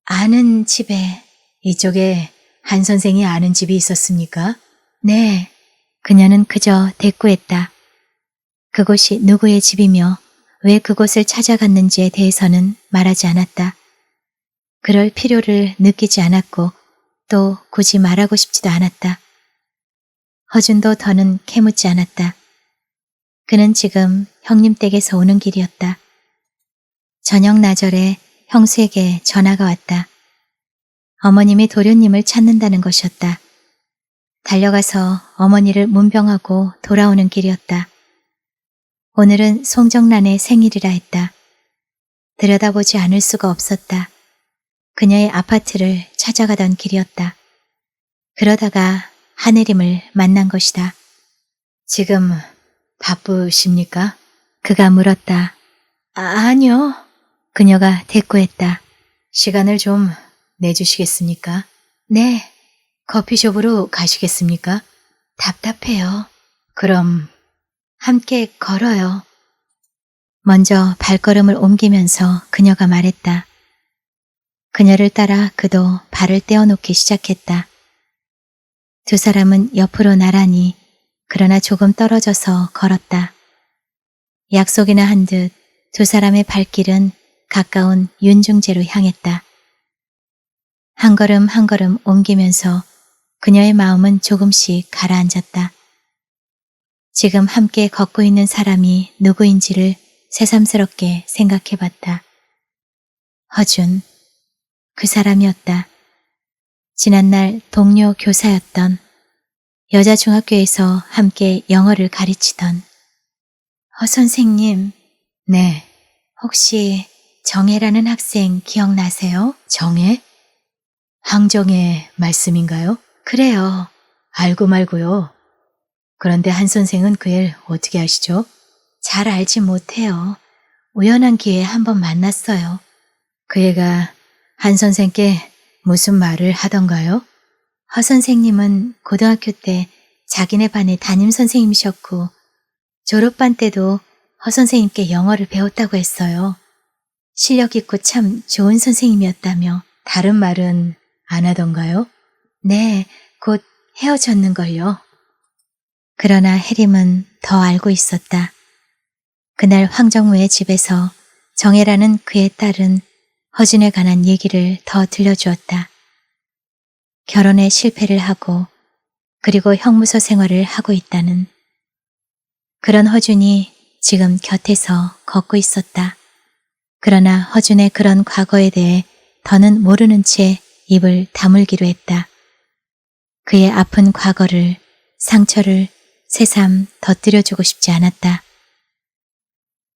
아는 집에. 이쪽에 한 선생이 아는 집이 있었습니까? 네. 그녀는 그저 대꾸했다. 그곳이 누구의 집이며 왜 그곳을 찾아갔는지에 대해서는 말하지 않았다. 그럴 필요를 느끼지 않았고 또 굳이 말하고 싶지도 않았다. 허준도 더는 캐묻지 않았다. 그는 지금 형님 댁에서 오는 길이었다. 저녁 나절에 형수에게 전화가 왔다. 어머님이 도련님을 찾는다는 것이었다. 달려가서 어머니를 문병하고 돌아오는 길이었다. 오늘은 송정란의 생일이라 했다. 들여다보지 않을 수가 없었다. 그녀의 아파트를 찾아가던 길이었다. 그러다가 한혜림을 만난 것이다. 지금 바쁘십니까? 그가 물었다. 아니요. 그녀가 대꾸했다. 시간을 좀 내주시겠습니까? 네, 커피숍으로 가시겠습니까? 답답해요. 그럼 함께 걸어요. 먼저 발걸음을 옮기면서 그녀가 말했다. 그녀를 따라 그도 발을 떼어놓기 시작했다. 두 사람은 옆으로 나란히 그러나 조금 떨어져서 걸었다. 약속이나 한 듯 두 사람의 발길은 가까운 윤중제로 향했다. 한 걸음 한 걸음 옮기면서 그녀의 마음은 조금씩 가라앉았다. 지금 함께 걷고 있는 사람이 누구인지를 새삼스럽게 생각해봤다. 허준, 그 사람이었다. 지난날 동료 교사였던, 여자 중학교에서 함께 영어를 가르치던. 선생님. 네. 혹시 정혜라는 학생 기억나세요? 정혜? 황정혜 말씀인가요? 그래요. 알고 말고요. 그런데 한 선생은 그 애 어떻게 아시죠? 잘 알지 못해요. 우연한 기회에 한번 만났어요. 그 애가 한 선생께 무슨 말을 하던가요? 허 선생님은 고등학교 때 자기네 반의 담임 선생님이셨고 졸업반 때도 허 선생님께 영어를 배웠다고 했어요. 실력 있고 참 좋은 선생님이었다며. 다른 말은 안 하던가요? 네, 곧 헤어졌는걸요. 그러나 해림은 더 알고 있었다. 그날 황정무의 집에서 정혜라는 그의 딸은 허준에 관한 얘기를 더 들려주었다. 결혼에 실패를 하고 그리고 형무소 생활을 하고 있다는. 그런 허준이 지금 곁에서 걷고 있었다. 그러나 허준의 그런 과거에 대해 더는 모르는 채 입을 다물기로 했다. 그의 아픈 과거를, 상처를 새삼 덧들여주고 싶지 않았다.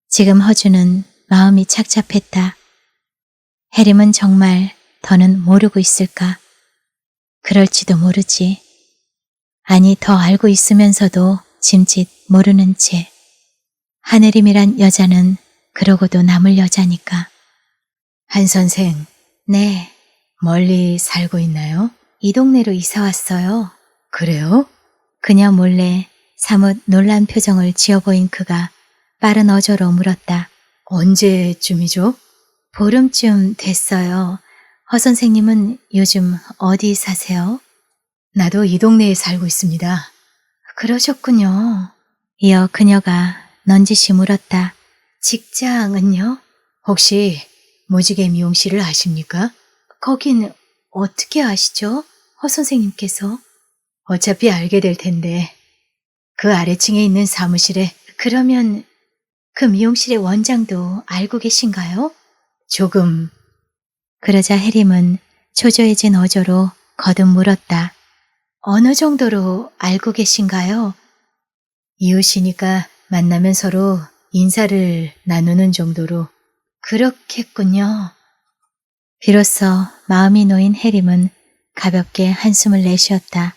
지금 허준은 마음이 착잡했다. 해림은 정말 더는 모르고 있을까? 그럴지도 모르지. 아니, 더 알고 있으면서도 짐짓 모르는 채. 한혜림이란 여자는 그러고도 남을 여자니까. 한 선생, 네, 멀리 살고 있나요? 이 동네로 이사 왔어요. 그래요? 그녀 몰래 사뭇 놀란 표정을 지어 보인 그가 빠른 어조로 물었다. 언제쯤이죠? 보름쯤 됐어요. 허 선생님은 요즘 어디 사세요? 나도 이 동네에 살고 있습니다. 그러셨군요. 이어 그녀가 넌지시 물었다. 직장은요? 혹시 무지개 미용실을 아십니까? 거긴 어떻게 아시죠? 허 선생님께서. 어차피 알게 될 텐데 그 아래층에 있는 사무실에. 그러면 그 미용실의 원장도 알고 계신가요? 조금. 그러자 해림은 초조해진 어조로 거듭 물었다. 어느 정도로 알고 계신가요? 이웃이니까 만나면 서로 인사를 나누는 정도로. 그렇겠군요. 비로소 마음이 놓인 해림은 가볍게 한숨을 내쉬었다.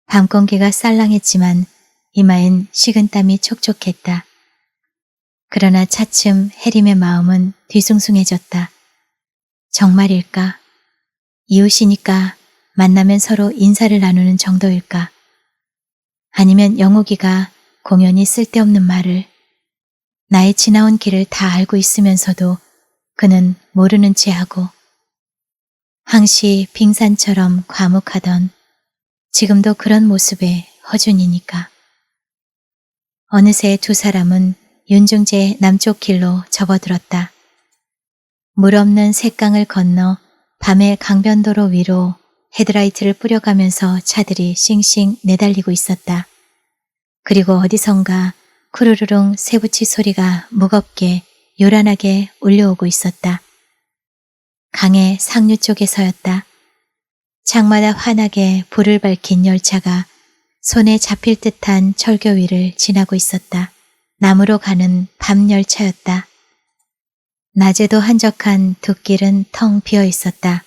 밤 공기가 쌀랑했지만 이마엔 식은땀이 촉촉했다. 그러나 차츰 해림의 마음은 뒤숭숭해졌다. 정말일까? 이웃이니까 만나면 서로 인사를 나누는 정도일까? 아니면 영옥이가 공연히 쓸데없는 말을, 나의 지나온 길을 다 알고 있으면서도 그는 모르는 체하고, 항시 빙산처럼 과묵하던 지금도 그런 모습의 허준이니까. 어느새 두 사람은 윤중제의 남쪽 길로 접어들었다. 물 없는 샛강을 건너 밤의 강변도로 위로 헤드라이트를 뿌려가면서 차들이 싱싱 내달리고 있었다. 그리고 어디선가 쿠르르릉 쇠붙이 소리가 무겁게 요란하게 울려오고 있었다. 강의 상류 쪽에서였다. 창마다 환하게 불을 밝힌 열차가 손에 잡힐 듯한 철교 위를 지나고 있었다. 남으로 가는 밤 열차였다. 낮에도 한적한 둑길은 텅 비어 있었다.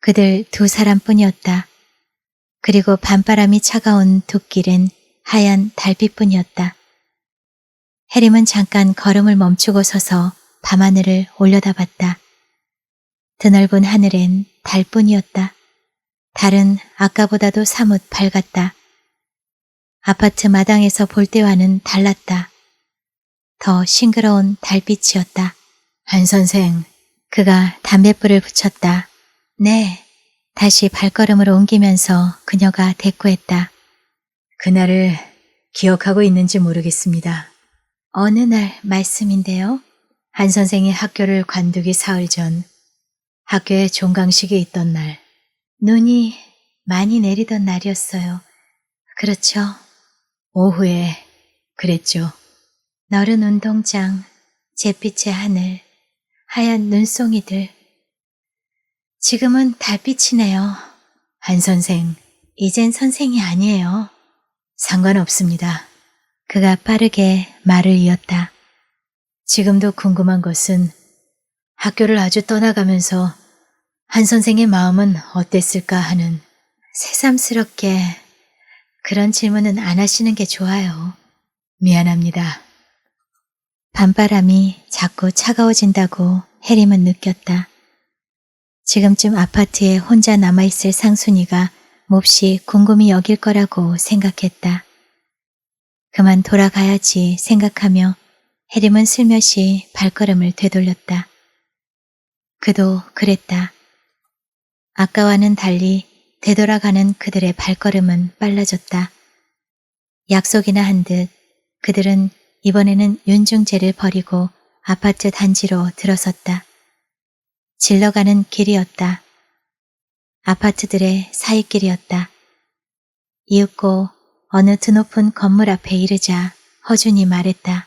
그들 두 사람뿐이었다. 그리고 밤바람이 차가운 둑길엔 하얀 달빛뿐이었다. 해림은 잠깐 걸음을 멈추고 서서 밤하늘을 올려다봤다. 드넓은 하늘엔 달뿐이었다. 달은 아까보다도 사뭇 밝았다. 아파트 마당에서 볼 때와는 달랐다. 더 싱그러운 달빛이었다. 한 선생, 그가 담뱃불을 붙였다. 네. 다시 발걸음을 옮기면서 그녀가 대꾸했다. 그날을 기억하고 있는지 모르겠습니다. 어느 날 말씀인데요? 한 선생이 학교를 관두기 사흘 전, 학교에 종강식이 있던 날. 눈이 많이 내리던 날이었어요. 그렇죠. 오후에 그랬죠. 너른 운동장, 잿빛의 하늘, 하얀 눈송이들. 지금은 달빛이네요. 한 선생, 이젠 선생이 아니에요. 상관없습니다. 그가 빠르게 말을 이었다. 지금도 궁금한 것은 학교를 아주 떠나가면서 한 선생의 마음은 어땠을까 하는. 새삼스럽게 그런 질문은 안 하시는 게 좋아요. 미안합니다. 밤바람이 자꾸 차가워진다고 해림은 느꼈다. 지금쯤 아파트에 혼자 남아있을 상순이가 몹시 궁금히 여길 거라고 생각했다. 그만 돌아가야지 생각하며 해림은 슬며시 발걸음을 되돌렸다. 그도 그랬다. 아까와는 달리 되돌아가는 그들의 발걸음은 빨라졌다. 약속이나 한 듯 그들은 이번에는 윤중제를 버리고 아파트 단지로 들어섰다. 질러가는 길이었다. 아파트들의 사이길이었다. 이윽고 어느 드높은 건물 앞에 이르자 허준이 말했다.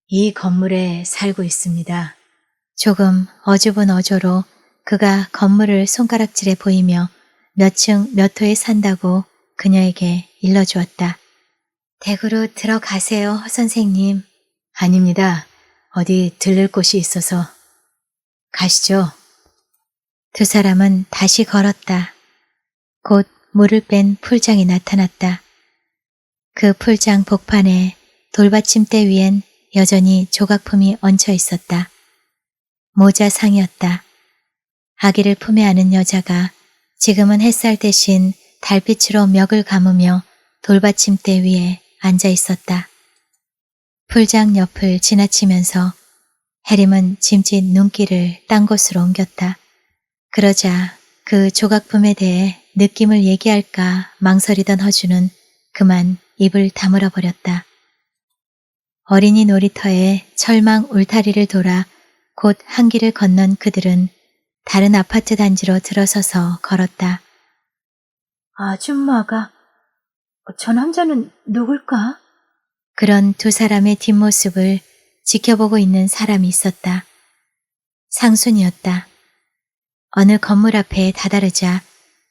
이 건물에 살고 있습니다. 조금 어줍은 어조로 그가 건물을 손가락질해 보이며 몇 층 몇 호에 산다고 그녀에게 일러주었다. 댁으로 들어가세요, 허 선생님. 아닙니다. 어디 들를 곳이 있어서. 가시죠. 두 사람은 다시 걸었다. 곧 물을 뺀 풀장이 나타났다. 그 풀장 복판에 돌받침대 위엔 여전히 조각품이 얹혀 있었다. 모자상이었다. 아기를 품에 안은 여자가 지금은 햇살 대신 달빛으로 멱을 감으며 돌받침대 위에 앉아 있었다. 풀장 옆을 지나치면서 해림은 짐짓 눈길을 딴 곳으로 옮겼다. 그러자 그 조각품에 대해 느낌을 얘기할까 망설이던 허준은 그만 입을 다물어 버렸다. 어린이 놀이터에 철망 울타리를 돌아 곧 한 길을 건넌 그들은 다른 아파트 단지로 들어서서 걸었다. 아줌마가, 저 남자는 누굴까? 그런 두 사람의 뒷모습을 지켜보고 있는 사람이 있었다. 상순이었다. 어느 건물 앞에 다다르자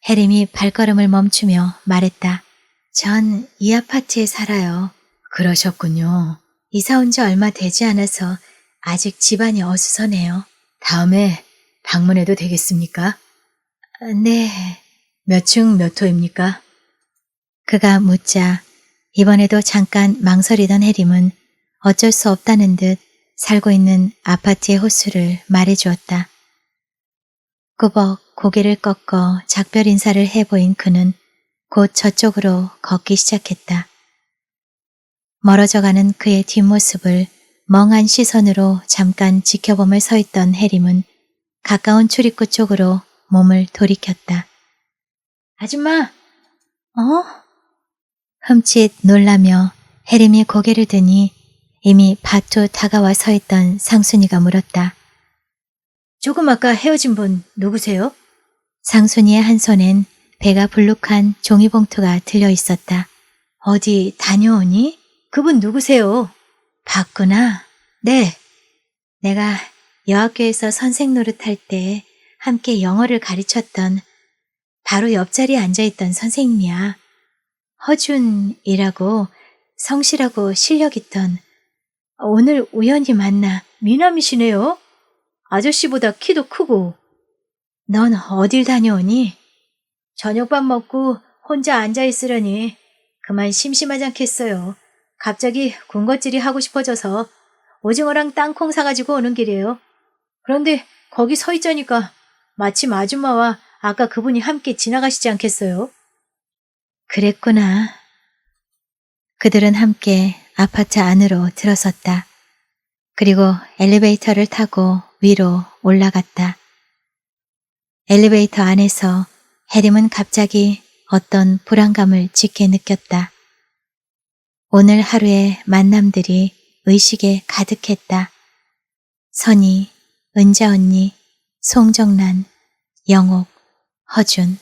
해림이 발걸음을 멈추며 말했다. 전 이 아파트에 살아요. 그러셨군요. 이사 온 지 얼마 되지 않아서 아직 집안이 어수선해요. 다음에 방문해도 되겠습니까? 네. 몇 층 몇 호입니까? 그가 묻자 이번에도 잠깐 망설이던 해림은 어쩔 수 없다는 듯 살고 있는 아파트의 호수를 말해주었다. 꾸벅 고개를 꺾어 작별 인사를 해보인 그는 곧 저쪽으로 걷기 시작했다. 멀어져가는 그의 뒷모습을 멍한 시선으로 잠깐 지켜보며 서 있던 해림은 가까운 출입구 쪽으로 몸을 돌이켰다. 아줌마, 흠칫 놀라며 해림이 고개를 드니 이미 바투 다가와 서 있던 상순이가 물었다. 조금 아까 헤어진 분 누구세요? 상순이의 한 손엔 배가 불룩한 종이봉투가 들려 있었다. 어디 다녀오니? 그분 누구세요? 봤구나. 네. 내가 여학교에서 선생 노릇할 때 함께 영어를 가르쳤던 바로 옆자리에 앉아있던 선생님이야. 허준이라고 성실하고 실력 있던. 오늘 우연히 만나. 미남이시네요. 아저씨보다 키도 크고. 넌 어딜 다녀오니? 저녁밥 먹고 혼자 앉아있으려니 그만 심심하지 않겠어요. 갑자기 군것질이 하고 싶어져서 오징어랑 땅콩 사가지고 오는 길이에요. 그런데 거기 서 있자니까 마침 아줌마와 아까 그분이 함께 지나가시지 않겠어요? 그랬구나. 그들은 함께 아파트 안으로 들어섰다. 그리고 엘리베이터를 타고 위로 올라갔다. 엘리베이터 안에서 해림은 갑자기 어떤 불안감을 짙게 느꼈다. 오늘 하루의 만남들이 의식에 가득했다. 선희, 은자 언니, 송정란, 영옥, 허준.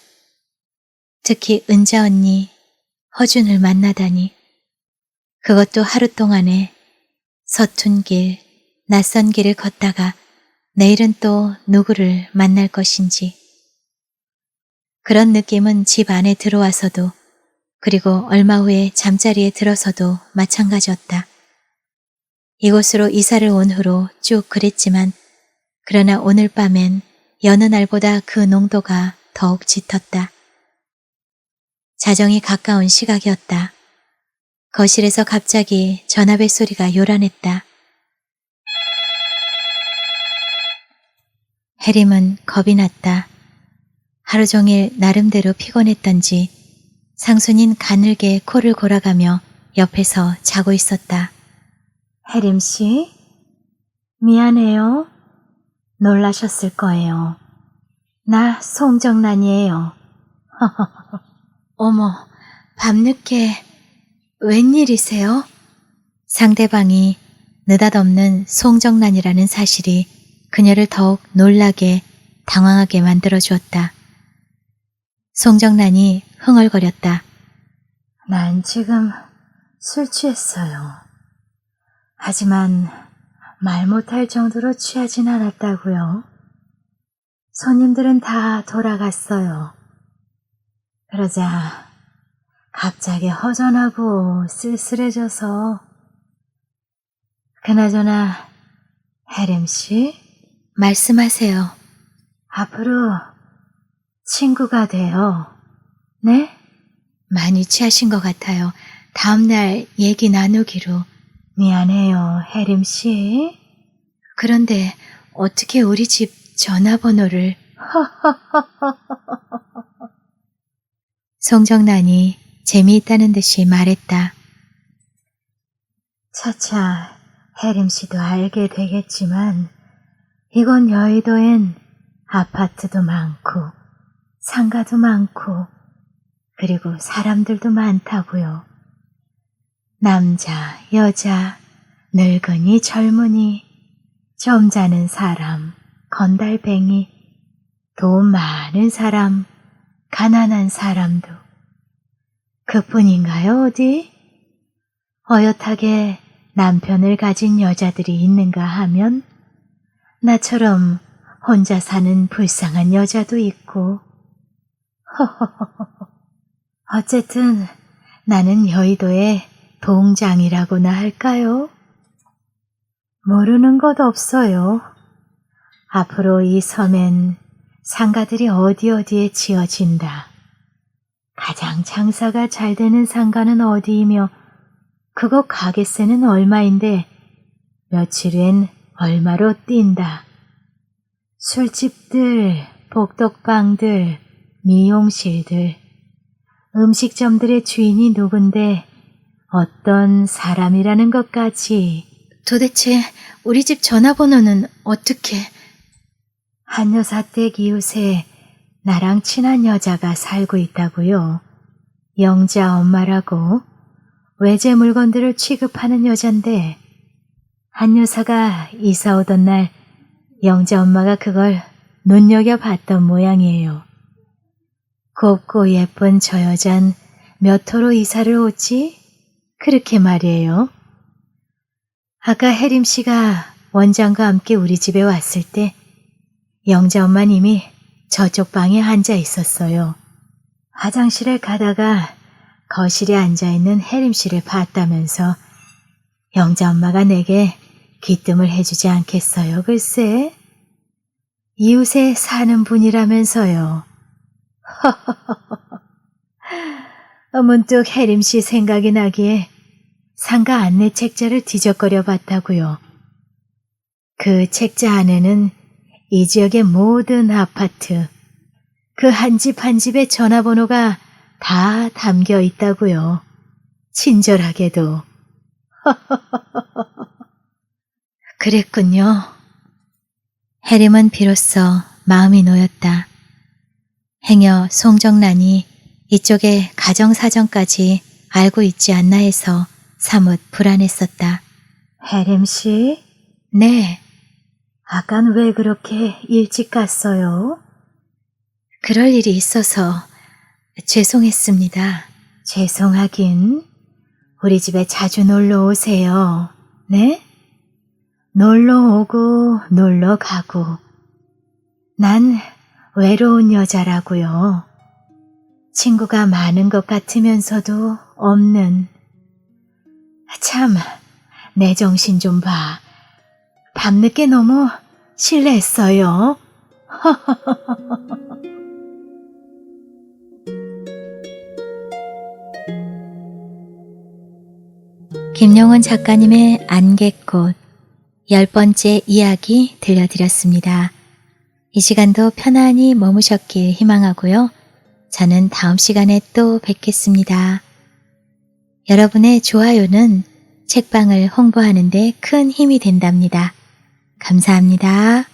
특히 은자 언니, 허준을 만나다니. 그것도 하루 동안에 서툰 길, 낯선 길을 걷다가 내일은 또 누구를 만날 것인지. 그런 느낌은 집 안에 들어와서도 그리고 얼마 후에 잠자리에 들어서도 마찬가지였다. 이곳으로 이사를 온 후로 쭉 그랬지만 그러나 오늘 밤엔 여느 날보다 그 농도가 더욱 짙었다. 자정이 가까운 시각이었다. 거실에서 갑자기 전화벨 소리가 요란했다. 해림은 겁이 났다. 하루 종일 나름대로 피곤했던지 상순인 가늘게 코를 골아가며 옆에서 자고 있었다. 혜림 씨, 미안해요. 놀라셨을 거예요. 나 송정란이에요. 어머, 밤늦게 웬일이세요? 상대방이 느닷없는 송정란이라는 사실이 그녀를 더욱 놀라게 당황하게 만들어주었다. 송정란이 흥얼거렸다. 난 지금 술 취했어요. 하지만 말 못할 정도로 취하진 않았다고요. 손님들은 다 돌아갔어요. 그러자 갑자기 허전하고 쓸쓸해져서. 그나저나 혜림 씨, 말씀하세요. 앞으로 친구가 돼요. 네? 많이 취하신 것 같아요. 다음날 얘기 나누기로. 미안해요, 혜림 씨. 그런데 어떻게 우리 집 전화번호를... 송정란이 재미있다는 듯이 말했다. 차차 혜림 씨도 알게 되겠지만 이곳 여의도엔 아파트도 많고 상가도 많고 그리고 사람들도 많다고요. 남자, 여자, 늙은이, 젊은이, 점잖은 사람, 건달뱅이, 돈 많은 사람, 가난한 사람도. 그뿐인가요, 어디? 어엿하게 남편을 가진 여자들이 있는가 하면 나처럼 혼자 사는 불쌍한 여자도 있고. 어쨌든 나는 여의도에 동장이라고나 할까요? 모르는 것 없어요. 앞으로 이 섬엔 상가들이 어디에 지어진다. 가장 장사가 잘 되는 상가는 어디이며 그거 가게세는 얼마인데 며칠 후엔 얼마로 뛴다. 술집들, 복덕방들, 미용실들, 음식점들의 주인이 누군데 어떤 사람이라는 것까지. 도대체 우리 집 전화번호는 어떻게? 한여사 댁 이웃에 나랑 친한 여자가 살고 있다고요. 영자 엄마라고 외제 물건들을 취급하는 여잔데 한여사가 이사 오던 날 영자 엄마가 그걸 눈여겨봤던 모양이에요. 곱고 예쁜 저 여잔 몇 호로 이사를 오지? 그렇게 말이에요. 아까 혜림 씨가 원장과 함께 우리 집에 왔을 때 영자 엄마님이 저쪽 방에 앉아 있었어요. 화장실을 가다가 거실에 앉아있는 혜림 씨를 봤다면서 영자 엄마가 내게 귀뜸을 해주지 않겠어요, 글쎄. 이웃에 사는 분이라면서요. 문득 혜림 씨 생각이 나기에 상가 안내 책자를 뒤적거려 봤다고요. 그 책자 안에는 이 지역의 모든 아파트, 그 한 집 한 집의 전화번호가 다 담겨 있다고요. 친절하게도. 그랬군요. 혜림은 비로소 마음이 놓였다. 행여 송정란이 이쪽의 가정사정까지 알고 있지 않나 해서 사뭇 불안했었다. 혜림 씨? 네, 아깐 왜 그렇게 일찍 갔어요? 그럴 일이 있어서 죄송했습니다. 죄송하긴. 우리 집에 자주 놀러 오세요. 네? 놀러 오고 놀러 가고. 난 외로운 여자라고요. 친구가 많은 것 같으면서도 없는. 참, 내 정신 좀 봐. 밤늦게 너무 실례했어요. 김영원 작가님의 안개꽃 10번째 이야기 들려드렸습니다. 이 시간도 편안히 머무셨길 희망하고요. 저는 다음 시간에 또 뵙겠습니다. 여러분의 좋아요는 책방을 홍보하는 데 큰 힘이 된답니다. 감사합니다.